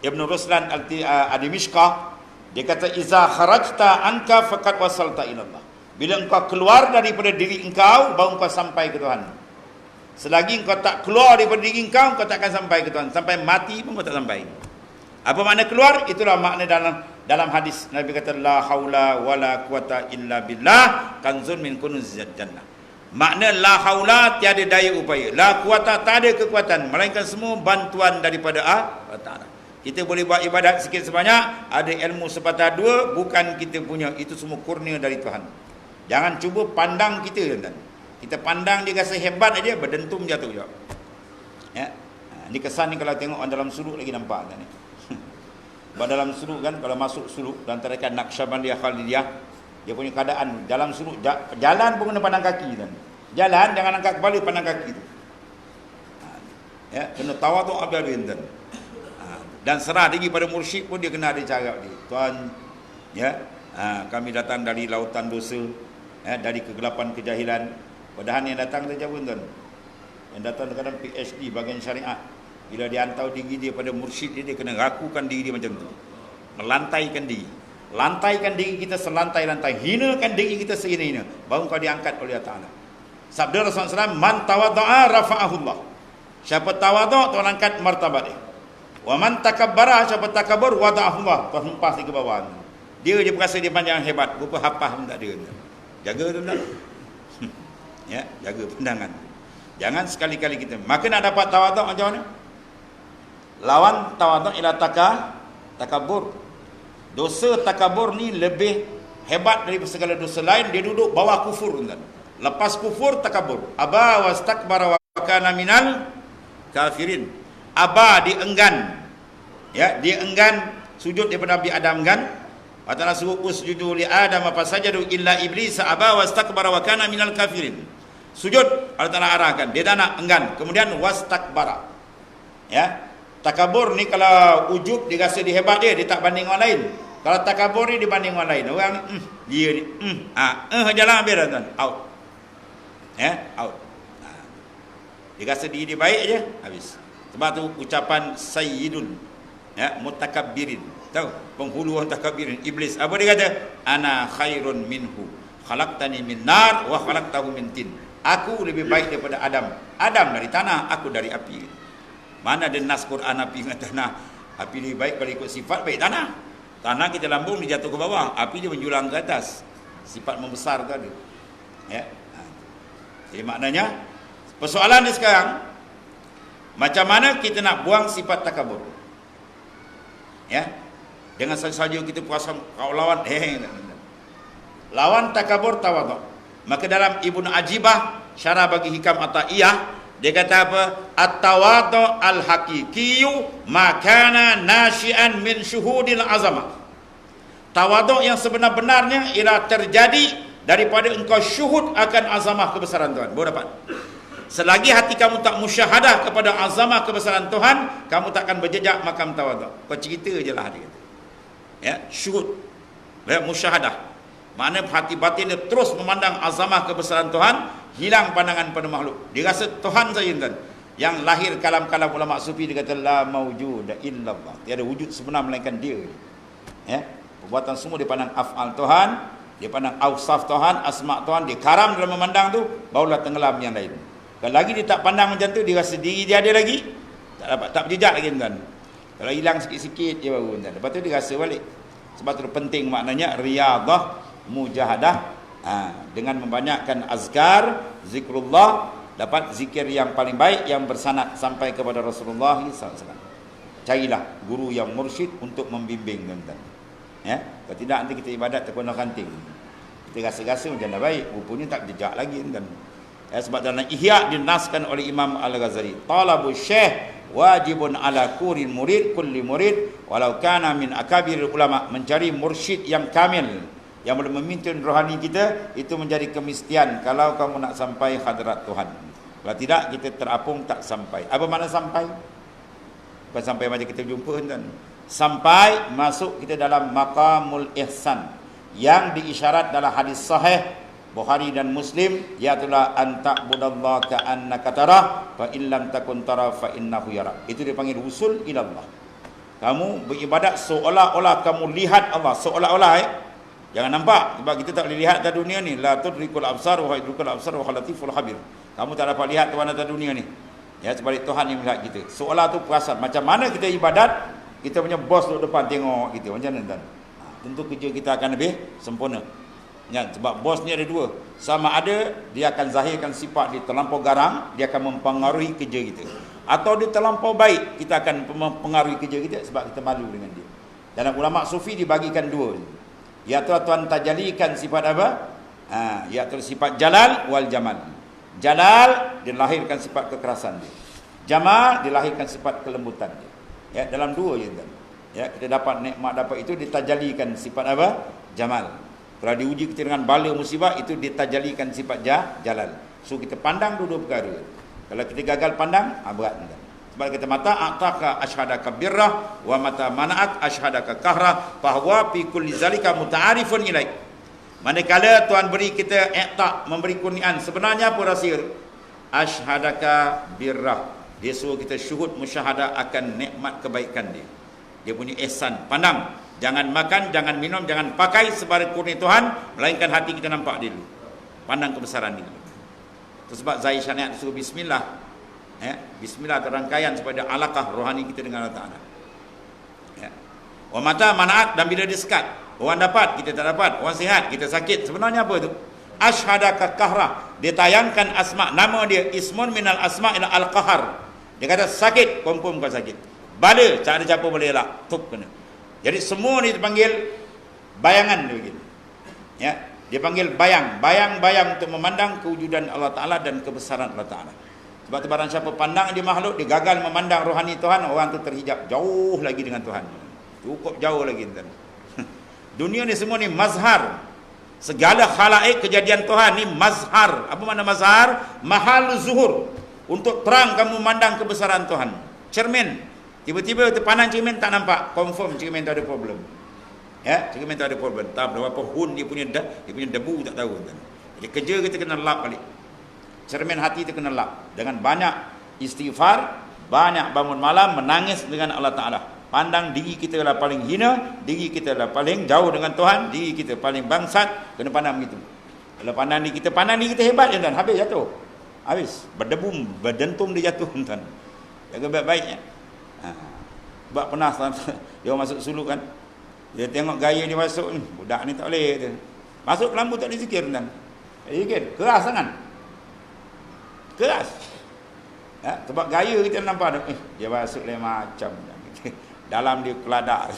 [SPEAKER 1] Ibn Ruslan Ad-Dimishqah, dia kata, iza kharajta anka faqad wasalta ilallah. Bila engkau keluar daripada diri engkau, baru engkau sampai ke Tuhan. Selagi engkau tak keluar daripada diri engkau, engkau tak akan sampai ke Tuhan. Sampai mati pun engkau tak sampai. Apa makna keluar? Itulah makna dalam hadis Nabi kata, la haula wala quwata illa billah kanzun min kunuzil jannah. Makna la haula, tiada daya upaya, la quwata, tak ada kekuatan, melainkan semua bantuan daripada Allah Ta'ala. Kita boleh buat ibadat sikit sebanyak, ada ilmu sepatah dua, bukan kita punya, itu semua kurnia dari Tuhan. Jangan cuba pandang kita, tuan. Kita pandang dia rasa hebat aja, berdentum jatuh je. Ya. Ini kesan ni kalau tengok dalam suluk lagi nampak kan ni. Dalam suluk kan, kalau masuk suluk dan tarikat Naqsyabandiyah Khalidiyah, dia punya keadaan dalam suluk, jalan pun kena pandang kaki kan. Jalan jangan angkat kepala, pandang kaki tu. Ya, kena tawaduk habis-habis kan. Dan serah diri pada mursyid pun dia kena ada cara dia. Tuan, ya, kami datang dari lautan dosa, ya, dari kegelapan kejahilan. Padahal yang datang tu jauh tuan. Yang datang kadang PhD bahagian syariat. Bila dia hantar diri dia pada mursyid dia kena rakukan diri dia macam tu. Melantaikan diri. Lantaikan diri kita selantai-lantai, hinakan diri kita sehina-hina, baru kau diangkat oleh Allah Ta'ala. Sabda Rasulullah SAW, man tawadda'a rafa'ahullah. Siapa tawaduk, Tuhan angkat martabat dia. Wa man takabbara, siapa takabur, wada'ahullah, Tuhan hempas dia ke bawah. Dia je berasa dia panjang hebat, rupa hapah pun tak ada. Jaga tu tak? Ya, jaga pandangan. Jangan sekali-kali kita. Maka nak dapat tawaduk macam mana? Lawan tawaduk ila takabur. Dosa takabur ni lebih hebat daripada segala dosa lain. Dia duduk bawah kufur kan. Lepas kufur takabur. Aba wastakbara wa kana minal kafirin. Aba dienggan. Ya, dia enggan sujud daripada Nabi Adam kan. Allah Ta'ala suruh usjudu li Adam apa sajadu illa iblis aba wastakbara wa kana minal kafirin. Sujud Allah Ta'ala arahkan. Dia tak nak, enggan. Kemudian wastakbara. Ya. Takabur ni kalau ujub dia rasa dia hebat dia tak banding orang lain. Kalau takabur ni dibanding orang lain, orang ni dia ni jalan biar tuan, out. Out. Dia rasa diri dia baik je, habis. Sebab tu ucapan sayyidun, mutakabbirin. Tahu? Penghulu orang takabbirin, iblis. Apa dia kata? Ana khairun minhu. Khalaqtani min nar wa khalaqtahu min tin. Aku lebih baik daripada Adam. Adam dari tanah, aku dari api. Mana ada nas Quran api dengan tanah? Api lebih baik kalau ikut sifat baik tanah. Tanah kita lambung, dia jatuh ke bawah. Api dia menjulang ke atas. Sifat membesar ke ada. Jadi maknanya, persoalan dia sekarang, macam mana kita nak buang sifat takabur? Dengan saja kita puasa lawan. Lawan takabur tawadhu. Maka dalam Ibnu Ajibah, syarah bagi Hikam Ata'iyah, dia kata apa? At-tawadhu al-haqiqiyyu ma kana nasyi'an min syuhudil azamah. Tawadhu yang sebenar-benarnya ialah terjadi daripada engkau syuhud akan azamah kebesaran Tuhan. Baru dapat. Selagi hati kamu tak musyahadah kepada azamah kebesaran Tuhan, kamu takkan berjejak makam tawadhu. Kau cerita je lah dia kata. Syuhud. Musyahadah. Maknanya hati batin dia terus memandang azamah kebesaran Tuhan, hilang pandangan pada makhluk. Dia rasa Tuhan saja kan. Yang lahir kalam-kalam ulama sufi dia kata la maujuda illallah. Tiada wujud sebenar melainkan dia. Perbuatan semua dia pandang af'al Tuhan, dia pandang awsaf Tuhan, asma' Tuhan, dia karam dalam memandang tu, barulah tenggelam yang lain. Kalau lagi dia tak pandang macam tu, dia rasa diri dia ada lagi, tak dapat, tak berjejak lagi kan. Kalau hilang sikit-sikit dia baru kan. Lepas tu dia rasa balik. Sebab tu penting maknanya riyadhah, mujahadah, dengan membanyakkan azkar, zikrullah, dapat zikir yang paling baik yang bersanad sampai kepada Rasulullah SAW. Carilah guru yang mursyid untuk membimbing tuan-tuan. Kalau tidak nanti kita ibadat terkondang-kanting. Kita rasa-rasa macam dah baik, rupanya tak berjejak lagi tuan. Sebab dalam Ihya dinaskan oleh Imam Al-Ghazali, talabu syekh wajibun ala kulli murid walau kana min akabiril ulama. Mencari mursyid yang kamil, yang boleh memimpin rohani kita, itu menjadi kemestian kalau kamu nak sampai hadrat Tuhan. Kalau tidak, kita terapung tak sampai. Apa makna sampai? Bukan sampai macam kita jumpa kan. Sampai masuk kita dalam maqamul ihsan yang diisyarat dalam hadis sahih Bukhari dan Muslim, yaitulah anta'budallaha ka'annaka tarah fa in lam takun tara fa innahu yara. Itu dipanggil usul ilallah. Kamu beribadat seolah-olah kamu lihat Allah, seolah-olah jangan nampak, sebab kita tak boleh lihat atas dunia ni. La tudrikul absar wa yudrikul absar wa latiful khabir. Kamu tak dapat lihat Tuhan atas dunia ni. Sebalik Tuhan yang melihat kita. Seolah tu perasaan. Macam mana kita ibadat, kita punya bos duduk depan tengok kita. Macam mana tuan? Tentu kerja kita akan lebih sempurna. Sebab bos ni ada dua. Sama ada dia akan zahirkan sifat dia terlampau garang, dia akan mempengaruhi kerja kita. Atau dia terlampau baik, kita akan mempengaruhi kerja kita sebab kita malu dengan dia. Dalam ulama sufi dibagikan dua. Iaitu Tuhan tajalikan sifat apa? Iaitu sifat jalal wal jamal. Jalal dilahirkan sifat kekerasan dia. Jamal dilahirkan sifat kelembutan dia. Dalam dua je tuan. Kita dapat nikmat, dapat itu ditajalikan sifat apa? Jamal. Kalau diuji kita dengan bala musibah, itu ditajalikan sifat jalal. So kita pandang dua perkara. Kalau kita gagal pandang, berat tuan. Sebab kita mata ataka asyhadaka birrah wa mata manaat asyhadaka kahra fahuwa fi kulli zalika muta'arifun ilaik. Manakala Tuhan beri kita i'ta', memberi kurnian, sebenarnya apa rahsia? Asyhadaka birrah. Dia suruh kita syuhud musyahadah akan nikmat kebaikan dia. Dia punya ihsan, pandang. Jangan makan, jangan minum, jangan pakai sebarang kurnia Tuhan, melainkan hati kita nampak dia dulu. Pandang kebesaran dia dulu. Itu sebab Zahir Syariat disuruh bismillah. Bismillah terangkaian supaya alaqah rohani kita dengan Allah Ta'ala. Wa mata manaat, dan bila dia sekat, orang dapat, kita tak dapat, orang sihat, kita sakit. Sebenarnya apa itu? Asyhadaka kahra. Dia tayangkan asma, nama dia ismun minal asma ila al-qahar. Dia kata sakit, confirm kau sakit. Bala, tak ada siapa boleh elak, tuk kena. Jadi semua ni dipanggil bayangan dia begitu. Dia panggil bayang untuk memandang kewujudan Allah Ta'ala dan kebesaran Allah Ta'ala. Sebab tu barang siapa pandang dia makhluk, dia gagal memandang rohani Tuhan, orang tu terhijab jauh lagi dengan Tuhan. Cukup jauh lagi tuan. Dunia ni semua ni mazhar. Segala khalaik kejadian Tuhan ni mazhar. Apa makna mazhar? Mahal zuhur. Untuk terang kamu memandang kebesaran Tuhan. Cermin. Tiba-tiba terpandang cermin tak nampak, confirm cermin tu ada problem. Ya, cermin tu ada problem. Tak berapa hun dia punya debu tak tahu kan. Jadi kerja kita kena lap balik. Cermin hati kita kena lap dengan banyak istighfar, banyak bangun malam menangis dengan Allah Taala. Pandang diri kita lah paling hina, diri kita lah paling jauh dengan Tuhan, diri kita paling bangsat, kena pandang begitu. Kalau pandang diri kita hebat je tuan, habis jatuh. Habis, berdebu, berdentum dia jatuh tuan. Jaga baik-baiknya. Sebab pernah dia masuk suluk kan, dia tengok gaya dia masuk, budak ni tak boleh tu. Masuk kelambu tak dizikir tuan. Zikir, keras sangat. Keras. Ya, sebab gaya kita nampak dia masuk lain macam. Dalam dia keladak.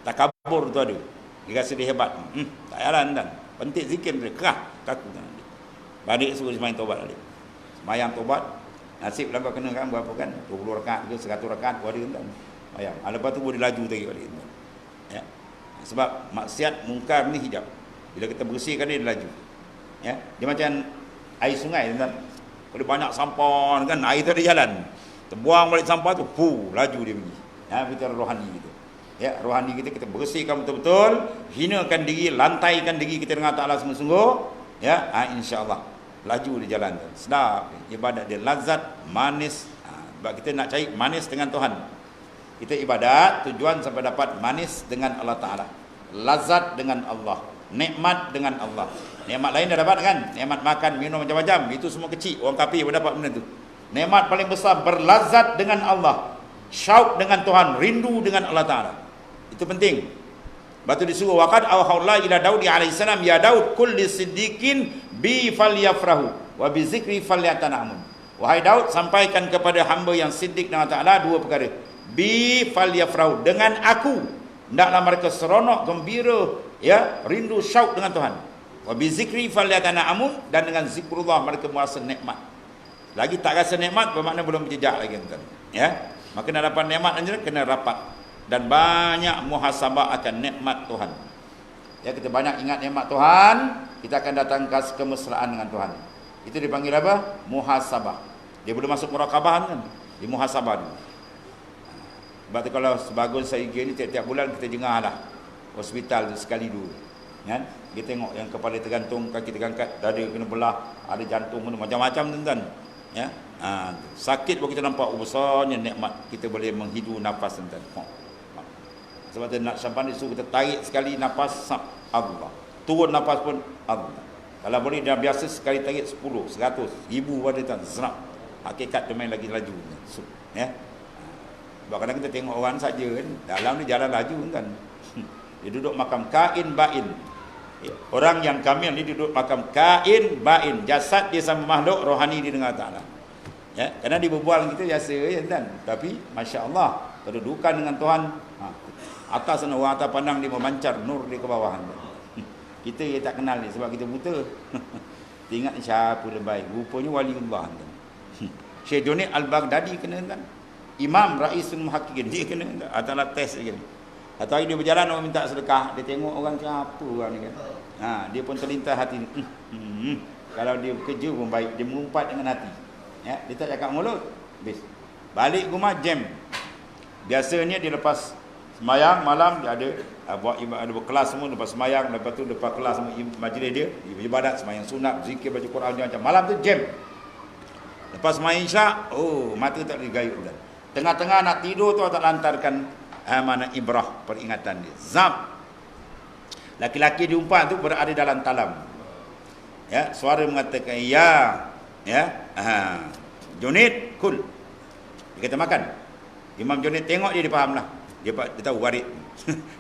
[SPEAKER 1] Takabur tu ada. Dia rasa dia hebat. Tak jalan tuan. Penting zikir dia kerah kaku tuan. Balik suruh sembahyang taubat balik. Sembahyang taubat, nasib lah kau kena kan berapa kan? 20 rakaat ke 100 rakaat kau ada tuan. Sembahyang. Lepas tu boleh laju lagi balik tuan. Ya. Sebab maksiat mungkar ni hijab. Bila kita bersihkan dia laju. Ya. Dia macam air sungai tuan. Kalau banyak sampah kan, air tu ada jalan. Terbuang balik sampah tu, laju dia pergi. Ya, kita rohani kita. Ya, rohani kita bersihkan betul-betul, hinakan diri, lantaikan diri kita dengan Allah sungguh-sungguh. Ya, insya-Allah laju di jalan tu. Sedap ibadat dia, lazat, manis. Sebab kita nak cari manis dengan Tuhan. Kita ibadat tujuan sampai dapat manis dengan Allah Taala. Lazat dengan Allah, nikmat dengan Allah. Nikmat lain dah dapat kan? Nikmat makan, minum macam-macam, itu semua kecil. Orang kafir pun dapat benda tu. Nikmat paling besar berlazat dengan Allah. Syauq dengan Tuhan, rindu dengan Allah Taala. Itu penting. Batu disuruh waqad awhaullah ila Daud alaihi salam, ya Daud kulli siddiqin bi falyafrahu wa bi zikri falyatanamun. Wahai Daud, sampaikan kepada hamba yang siddiq dengan Taala dua perkara. Bi falyafrahu, dengan aku hendaklah mereka seronok, gembira, ya, rindu syauq dengan Tuhan. Wa bi zikri falyatanamun, dan dengan zikrullah mereka merasa nikmat. Lagi tak rasa nikmat bermakna belum jejak lagi tuan. Ya. Maka nak dapat nikmat saja kena rapat dan banyak muhasabah akan nikmat Tuhan. Ya, kita banyak ingat nikmat Tuhan, kita akan datang ke kemesraan dengan Tuhan. Itu dipanggil apa? Muhasabah. Dia belum masuk muraqabah kan? Di muhasabah dulu. Sebab tu kalau sebagus saya gini tiap-tiap bulan kita jengah lah hospital sekali dulu. Kan? Kita tengok yang kepala tergantung, kaki terangkat, dada kena belah, ada jantung kena macam-macam tuan-tuan. Ya. Sakit pun kita nampak besarnya nikmat kita boleh menghidu nafas tuan-tuan. Sebab tu nak sampai disuruh kita tarik sekali nafas Allah, turun nafas pun Allah. Kalau boleh dah biasa sekali tarik 10, 100, 1000 pada tuan, serap. Hakikat dia main lagi laju. Ya. Sebab kadang kita tengok orang saja kan, dalam ni jalan laju kan. Dia duduk makam kain bain. Orang yang kamil ni duduk makam kain bain. Jasad dia sama makhluk, rohani dia dengan Ta'ala. Ya, kerana dia berbual dengan kita biasa ya kan. Tapi masya-Allah, kedudukan dengan Tuhan, atas sana orang atas pandang dia memancar nur dia ke bawah. Kita yang tak kenal dia sebab kita buta. Dia ingat siapa lebay, rupanya waliullah. Syekh Junaid Al-Baghdadi kena kan. Imam Raisul Muhaqqiqin dia kena adalah tes lagi. Atau dia berjalan orang minta sedekah, dia tengok orang siapa orang ni kan. Dia pun terlintas hati ni. Kalau dia bekerja pun baik, dia mengumpat dengan hati. Ya, dia tak cakap mulut. Habis. Balik rumah jam. Biasanya dia lepas semayang malam dia ada buat ibadat, ada berkelas semua lepas semayang, lepas tu lepas kelas semua majlis dia ibadat, semayang sunat, zikir, baca Quran macam-macam. Malam tu jam. Lepas semayang Isyak, mata tak boleh gayut dah. Tengah-tengah nak tidur tu tak lantarkan mana ibrah peringatan dia. Zam. Laki-laki diumpat tu berada dalam talam. Ya, suara mengatakan ya. Junaid kul. Dia kata makan. Imam Junaid tengok dia fahamlah. Dia tahu warid.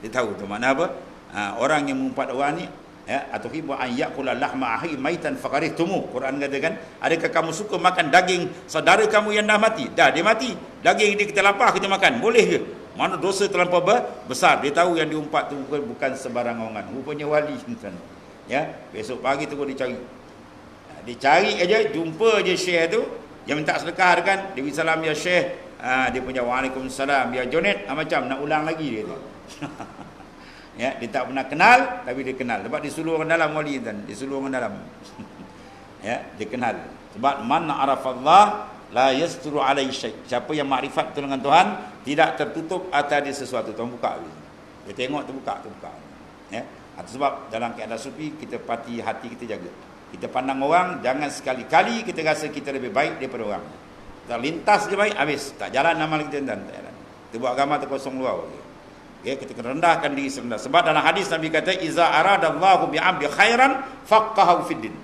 [SPEAKER 1] Dia tahu tu makna apa? Orang yang mengumpat orang ni ya, atau hibu an yaqula lahma ahi maitan faqarihtumu. Quran katakan, adakah kamu suka makan daging saudara kamu yang dah mati? Dah dia mati. Daging dia kita lapar kita makan. Boleh ke? Mana dosa terlampau besar. Dia tahu yang diumpat tu bukan sebarang orang. Rupanya wali kan. Ya, besok pagi tu dia cari. Dia cari aja, jumpa je syekh tu yang minta sedekah kan. Dia beri salam ya syekh. Dia punya waalaikumsalam ya Junaid. Macam nak ulang lagi dia tu. Ya, dia tak pernah kenal tapi dia kenal. Sebab disuruh orang dalam wali kan. Disuruh orang dalam. Ya, dia kenal. Sebab man arafallah la yasturu alaihi syai. Siapa yang makrifat betul dengan Tuhan, tidak tertutup atas dia sesuatu. Tuhan buka. Dia tengok terbuka. Ya. Itu sebab dalam keadaan sufi kita pati hati kita jaga. Kita pandang orang, jangan sekali-kali kita rasa kita lebih baik daripada orang. Kita lintas je baik, habis. Tak jalan amal kita dan tak jalan. Kita buat agama terkosong luar. Okay, kita kena rendahkan diri serendah. Sebab dalam hadis Nabi kata, iza aradallahu bi'abdi khairan faqahahu fiddin.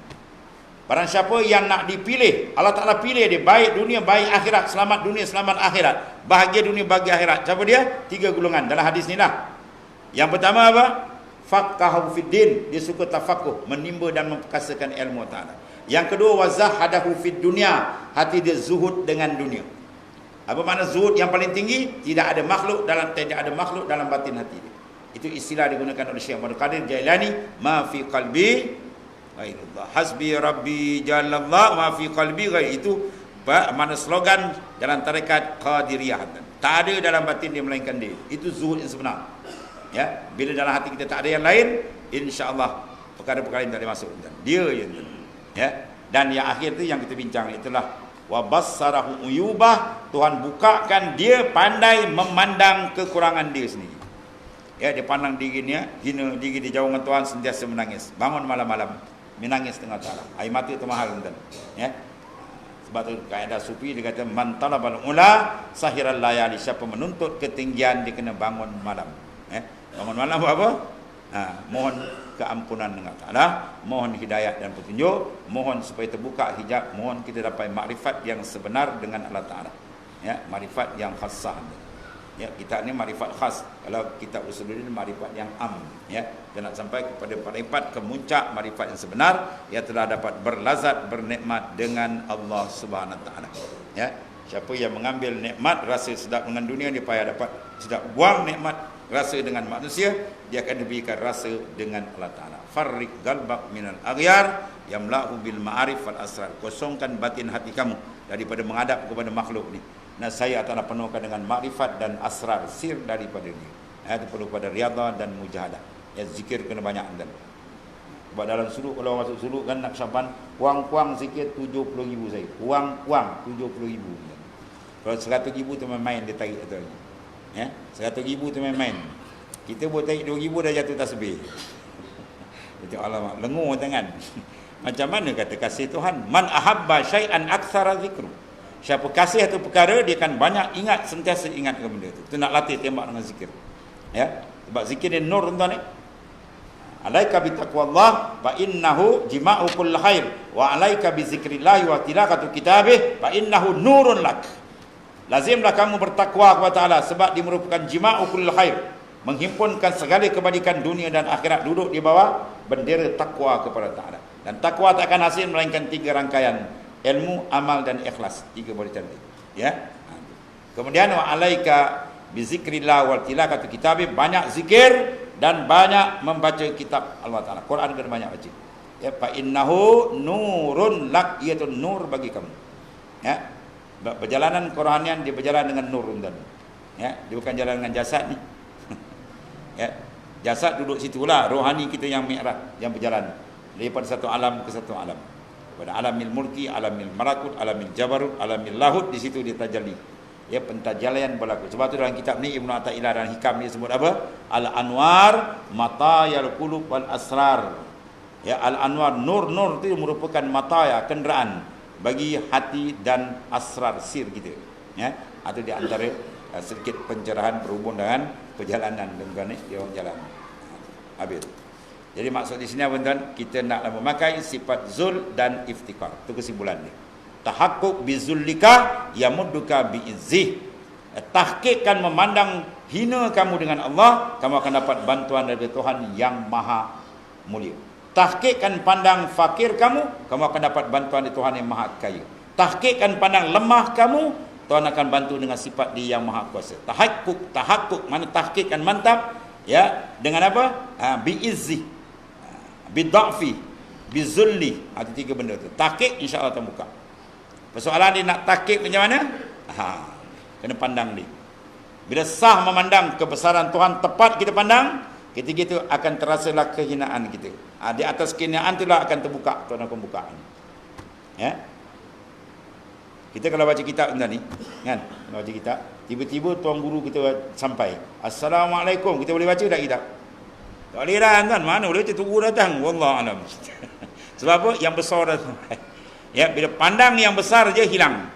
[SPEAKER 1] Barang siapa yang nak dipilih, Allah Ta'ala pilih dia baik dunia, baik akhirat, selamat dunia, selamat akhirat, bahagia dunia, bahagia akhirat. Siapa dia? 3 golongan dalam hadis ni lah. Yang pertama apa? Faqahahu fiddin, dia suka tafakuh, menimba dan memperkasakan ilmu Ta'ala. Yang kedua, wazahadahu fid dunia, hati dia zuhud dengan dunia. Apa makna zuhud yang paling tinggi? Tidak ada makhluk dalam batin hati dia. Itu istilah digunakan oleh Syekh Abdul Qadir Jailani, ma fi qalbi ghairullah, hasbi rabbi jalallah, ma fi qalbi ghair. Itu makna slogan dalam tarekat Qadiriyah. Tak ada dalam batin dia melainkan dia. Itu zuhud yang sebenar. Ya, bila dalam hati kita tak ada yang lain, insya-Allah perkara-perkara yang tak boleh masuk. Dia yang ya. Dan yang akhir tu yang kita bincang, itulah wa bassarahu uyubah, Tuhan bukakan dia pandai memandang kekurangan dia sendiri. Ya, dia pandang dirinya hina diri dia, jauh dengan Tuhan, sentiasa menangis. Bangun malam-malam menangis tengah malam. Air mata tu mahal tuan. Ya. Sebab tu kaedah sufi dia kata man talabal ula sahiral layali, siapa menuntut ketinggian dia kena bangun malam. Ya. Bangun malam buat apa? Mohon keampunan dengan Ta'ala, mohon hidayah dan petunjuk, mohon supaya terbuka hijab, mohon kita dapat makrifat yang sebenar dengan Allah Ta'ala. Ya, makrifat yang khasah. Ya, kita ni makrifat khas. Kalau kita usuluddin makrifat yang am, ya. Kita nak sampai kepada makrifat kemuncak makrifat yang sebenar, ia telah dapat berlazat bernikmat dengan Allah Subhanahu Wa Ta'ala. Ya, siapa yang mengambil nikmat rasa sedap dengan dunia, dia payah dapat sedap. Buang nikmat rasa dengan manusia, dia akan diberikan rasa dengan Allah Ta'ala. Farriq galbak minal aghyar yamla'u bil ma'arif wal asrar. Kosongkan batin hati kamu daripada menghadap kepada makhluk ni. Nah, saya akan penuhkan dengan makrifat dan asrar, sir daripada dia. Itu perlu pada riyadhah dan mujahadah. Ya, zikir kena banyak dan. Sebab dalam suluk, kalau masuk suluk kan nak syaban, kuang-kuang zikir 70,000 saya. Kuang-kuang 70,000. Kalau 100,000 tu main dia tarik atau lagi. Ya, 100,000 tu main-main. Kita buat tarik 2,000 dah jatuh tasbih. Itu alamak, lengur tangan. Macam mana kata kasih Tuhan? Man ahabba syai'an aktsara zikru. Siapa kasih satu perkara, dia akan banyak ingat, sentiasa ingat ke benda tu. Itu nak latih tembak dengan zikir. Ya, sebab zikir dia nur tuan ni. Alaika bi taqwallah fa innahu jima'u kull khair wa alaika bi zikrillah wa tilawati kitabih fa innahu nurun lak. Lazimlah kamu bertakwa kepada Allah sebab dia merupakan jima'u kull khair, menghimpunkan segala kebaikan dunia dan akhirat, duduk di bawah bendera takwa kepada Ta'ala. Dan takwa tak akan hasil melainkan 3 rangkaian: ilmu, amal dan ikhlas. 3 boleh cantik. Ya. Kemudian wa alaika bi zikrillah wal tilawati kitabih, banyak zikir dan banyak membaca kitab Allah Ta'ala. Quran kena banyak baca. Ya, fa innahu nurun lak, iaitu nur bagi kamu. Ya. Perjalanan kerohanian dia berjalan dengan nur dan. Ya, dia bukan jalan dengan jasad ni. Ya, jasad duduk situlah, rohani kita yang mi'raj, yang berjalan daripada satu alam ke satu alam. Pada alamil mulki, alamil malakut, alamil jabarut, alamil lahut, di situ dia tajalli. Ya, pentajalian berlaku. Sebab tu dalam kitab ni Ibnu Athaillah dan Hikam ni sebut apa? Al-anwar matayal qulub wal asrar. Ya, al-anwar, nur-nur itu merupakan mataya, kenderaan bagi hati dan asrar, sir kita. Ya, atau di antara sedikit pencerahan berhubung dengan perjalanan dan bukan dia orang jalan. Habis. Jadi maksud di sini tuan-tuan, kita nak memakai sifat zul dan iftikar. Itu kesimpulan dia. Tahaqquk bizullika yamudduka bi'izzih. Tahqiqkan memandang hina kamu dengan Allah, kamu akan dapat bantuan dari Tuhan yang maha mulia. Tahqiqkan pandang fakir kamu, kamu akan dapat bantuan dari Tuhan yang maha kaya. Tahqiqkan pandang lemah kamu, Tuhan akan bantu dengan sifat Dia yang maha kuasa. Tahaqquk mana tahqiqkan mantap, ya, dengan apa? Bi'izzi, bid'afi, bizulli. Ada 3 benda tu. Tahqiq insya-Allah terbuka. Persoalan dia nak tahqiq macam mana? Kena pandang dia. Bila sah memandang kebesaran Tuhan, tepat kita pandang, ketika itu akan terasalah kehinaan kita. Di atas kehinaan itulah akan terbuka Tuhan pembukaan. Ya. Kita kalau baca kitab tuan ni, kan? Kalau baca kitab, tiba-tiba tuan guru kita sampai. Assalamualaikum. Kita boleh baca tak kitab? Tak boleh dah tuan. Mana boleh baca, tunggu datang. Wallah alam. Sebab apa? Yang besar dah sampai. Ya, bila pandang yang besar je hilang.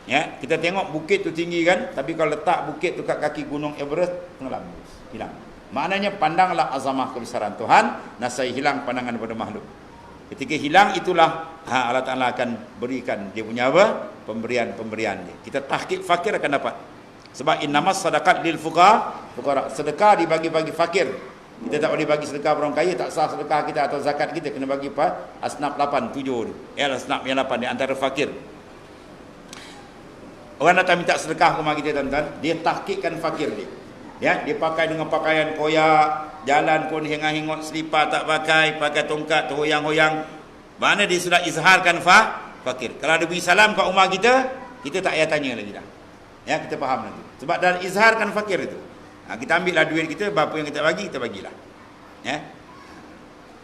[SPEAKER 1] Ya, kita tengok bukit tu tinggi kan, tapi kalau letak bukit tu kat kaki gunung Everest, tenggelam, hilang. Maknanya pandanglah azamah kebesaran Tuhan, nasai hilang pandangan daripada makhluk. Ketika hilang itulah Allah Ta'ala akan berikan dia punya apa? Pemberian-pemberian dia. Kita tahqiq fakir akan dapat. Sebab innamas sadaqat lil fuqara. Sedekah dibagi-bagi fakir. Kita tak boleh bagi sedekah orang kaya, tak sah sedekah kita atau zakat kita, kena bagi apa? Asnaf 8, 7 tu. Ya, asnaf yang 8 di antara fakir. Orang datang minta sedekah ke rumah kita tuan-tuan, dia tahqiqkan fakir dia. Ya, dia pakai dengan pakaian koyak, jalan pun hengat-hengot, selipar tak pakai tongkat terhoyang-hoyang. Mana dia sudah izharkan fakir. Kalau ada beri salam kat rumah kita, kita tak payah tanya lagi dah. Ya, kita faham nanti. Sebab dah izharkan fakir itu. Kita ambillah duit kita, berapa yang kita bagi, kita bagilah. Ya.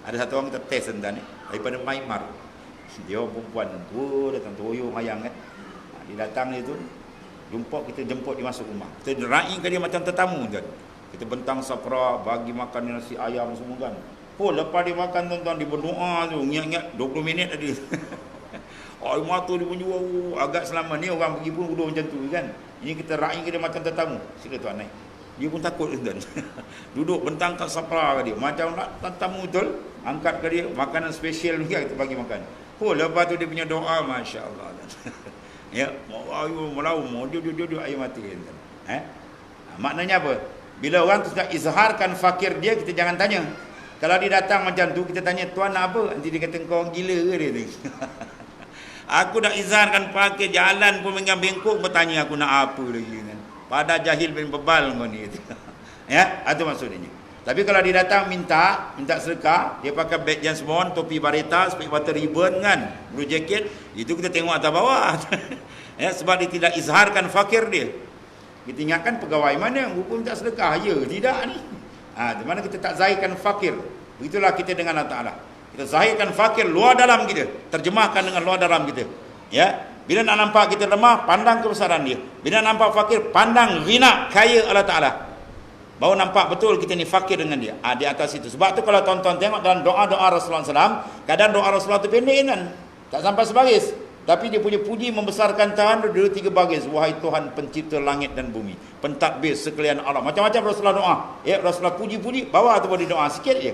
[SPEAKER 1] Ada satu orang kita test tuan-tuan ni, daripada Myanmar. Dia perempuan tua, datang terhoyong ayang kan. Dia datang dia tu, jemput dia masuk rumah. Kita raihkan dia macam tetamu kan. Kita bentang sapra, bagi makan nasi ayam semua kan. Oh, lepas dia makan tuan-tuan, dia berdoa tu, ingat-ingat 20 minit tadi. Air mata dia punya agak selama ni orang pergi pun duduk macam tu kan. Ini kita raihkan dia macam tetamu. Sila tuan naik. Dia pun takut tuan. Duduk bentangkan sapra ke dia. Macam nak tetamu betul, angkat ke dia makanan special juga kita bagi makan. Oh, lepas tu dia punya doa, masya-Allah. Ya, ayu melaum, dia air mati kan. Maknanya apa? Bila orang tu sudah izharkan fakir dia, kita jangan tanya. Kalau dia datang macam tu, kita tanya, tuan nak apa? Nanti dia kata, kau orang gila ke dia tu? Aku dah izharkan fakir, jalan pun dengan bengkok, bertanya aku nak apa lagi kan. Pada jahil bin bebal kau ni. Ya, itu maksudnya. Tapi kalau dia datang minta sedekah, dia pakai beg James Bond, topi bareta, spek water ribbon kan, blue jacket, itu kita tengok atas bawah. Ya, sebab dia tidak izharkan fakir dia. Kita ingatkan pegawai mana yang hukum tak sedekah? Ya, tidak ni. Di mana kita tak zahirkan fakir. Begitulah kita dengan Allah Ta'ala. Kita zahirkan fakir luar dalam kita, terjemahkan dengan luar dalam kita. Ya, bila nak nampak kita lemah, pandang kebesaran dia. Bila nampak fakir, pandang ghina, kaya Allah Ta'ala. Baru nampak betul kita ni fakir dengan dia. Di atas itu. Sebab tu kalau tuan-tuan tengok dalam doa-doa Rasulullah SAW, kadang doa Rasulullah tu pendek kan. Tak sampai sebaris. Tapi dia punya puji membesarkan Tuhan dua 3 baris. Wahai Tuhan pencipta langit dan bumi, pentadbir sekalian alam. Macam-macam Rasulullah doa. Ya, Rasulullah puji-puji, bawa tu boleh doa sikit je.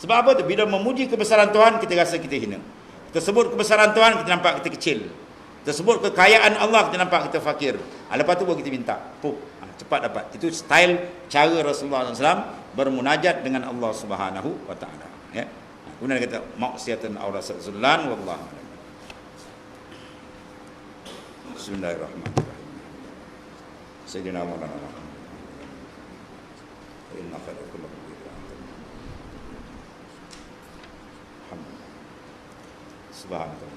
[SPEAKER 1] Sebab apa tu? Bila memuji kebesaran Tuhan, kita rasa kita hina. Kita sebut kebesaran Tuhan, kita nampak kita kecil. Kita sebut kekayaan Allah, kita nampak kita fakir. Lepas tu baru kita minta. Cepat dapat. Itu style cara Rasulullah SAW bermunajat dengan Allah Subhanahu wa taala. Ya. Kemudian kata maksiatan aw rasulullah wallahu a'lam. Bismillahirrahmanirrahim. Sayyidina Maulana inna khairal kulli alhamdulillah. Subhanallah.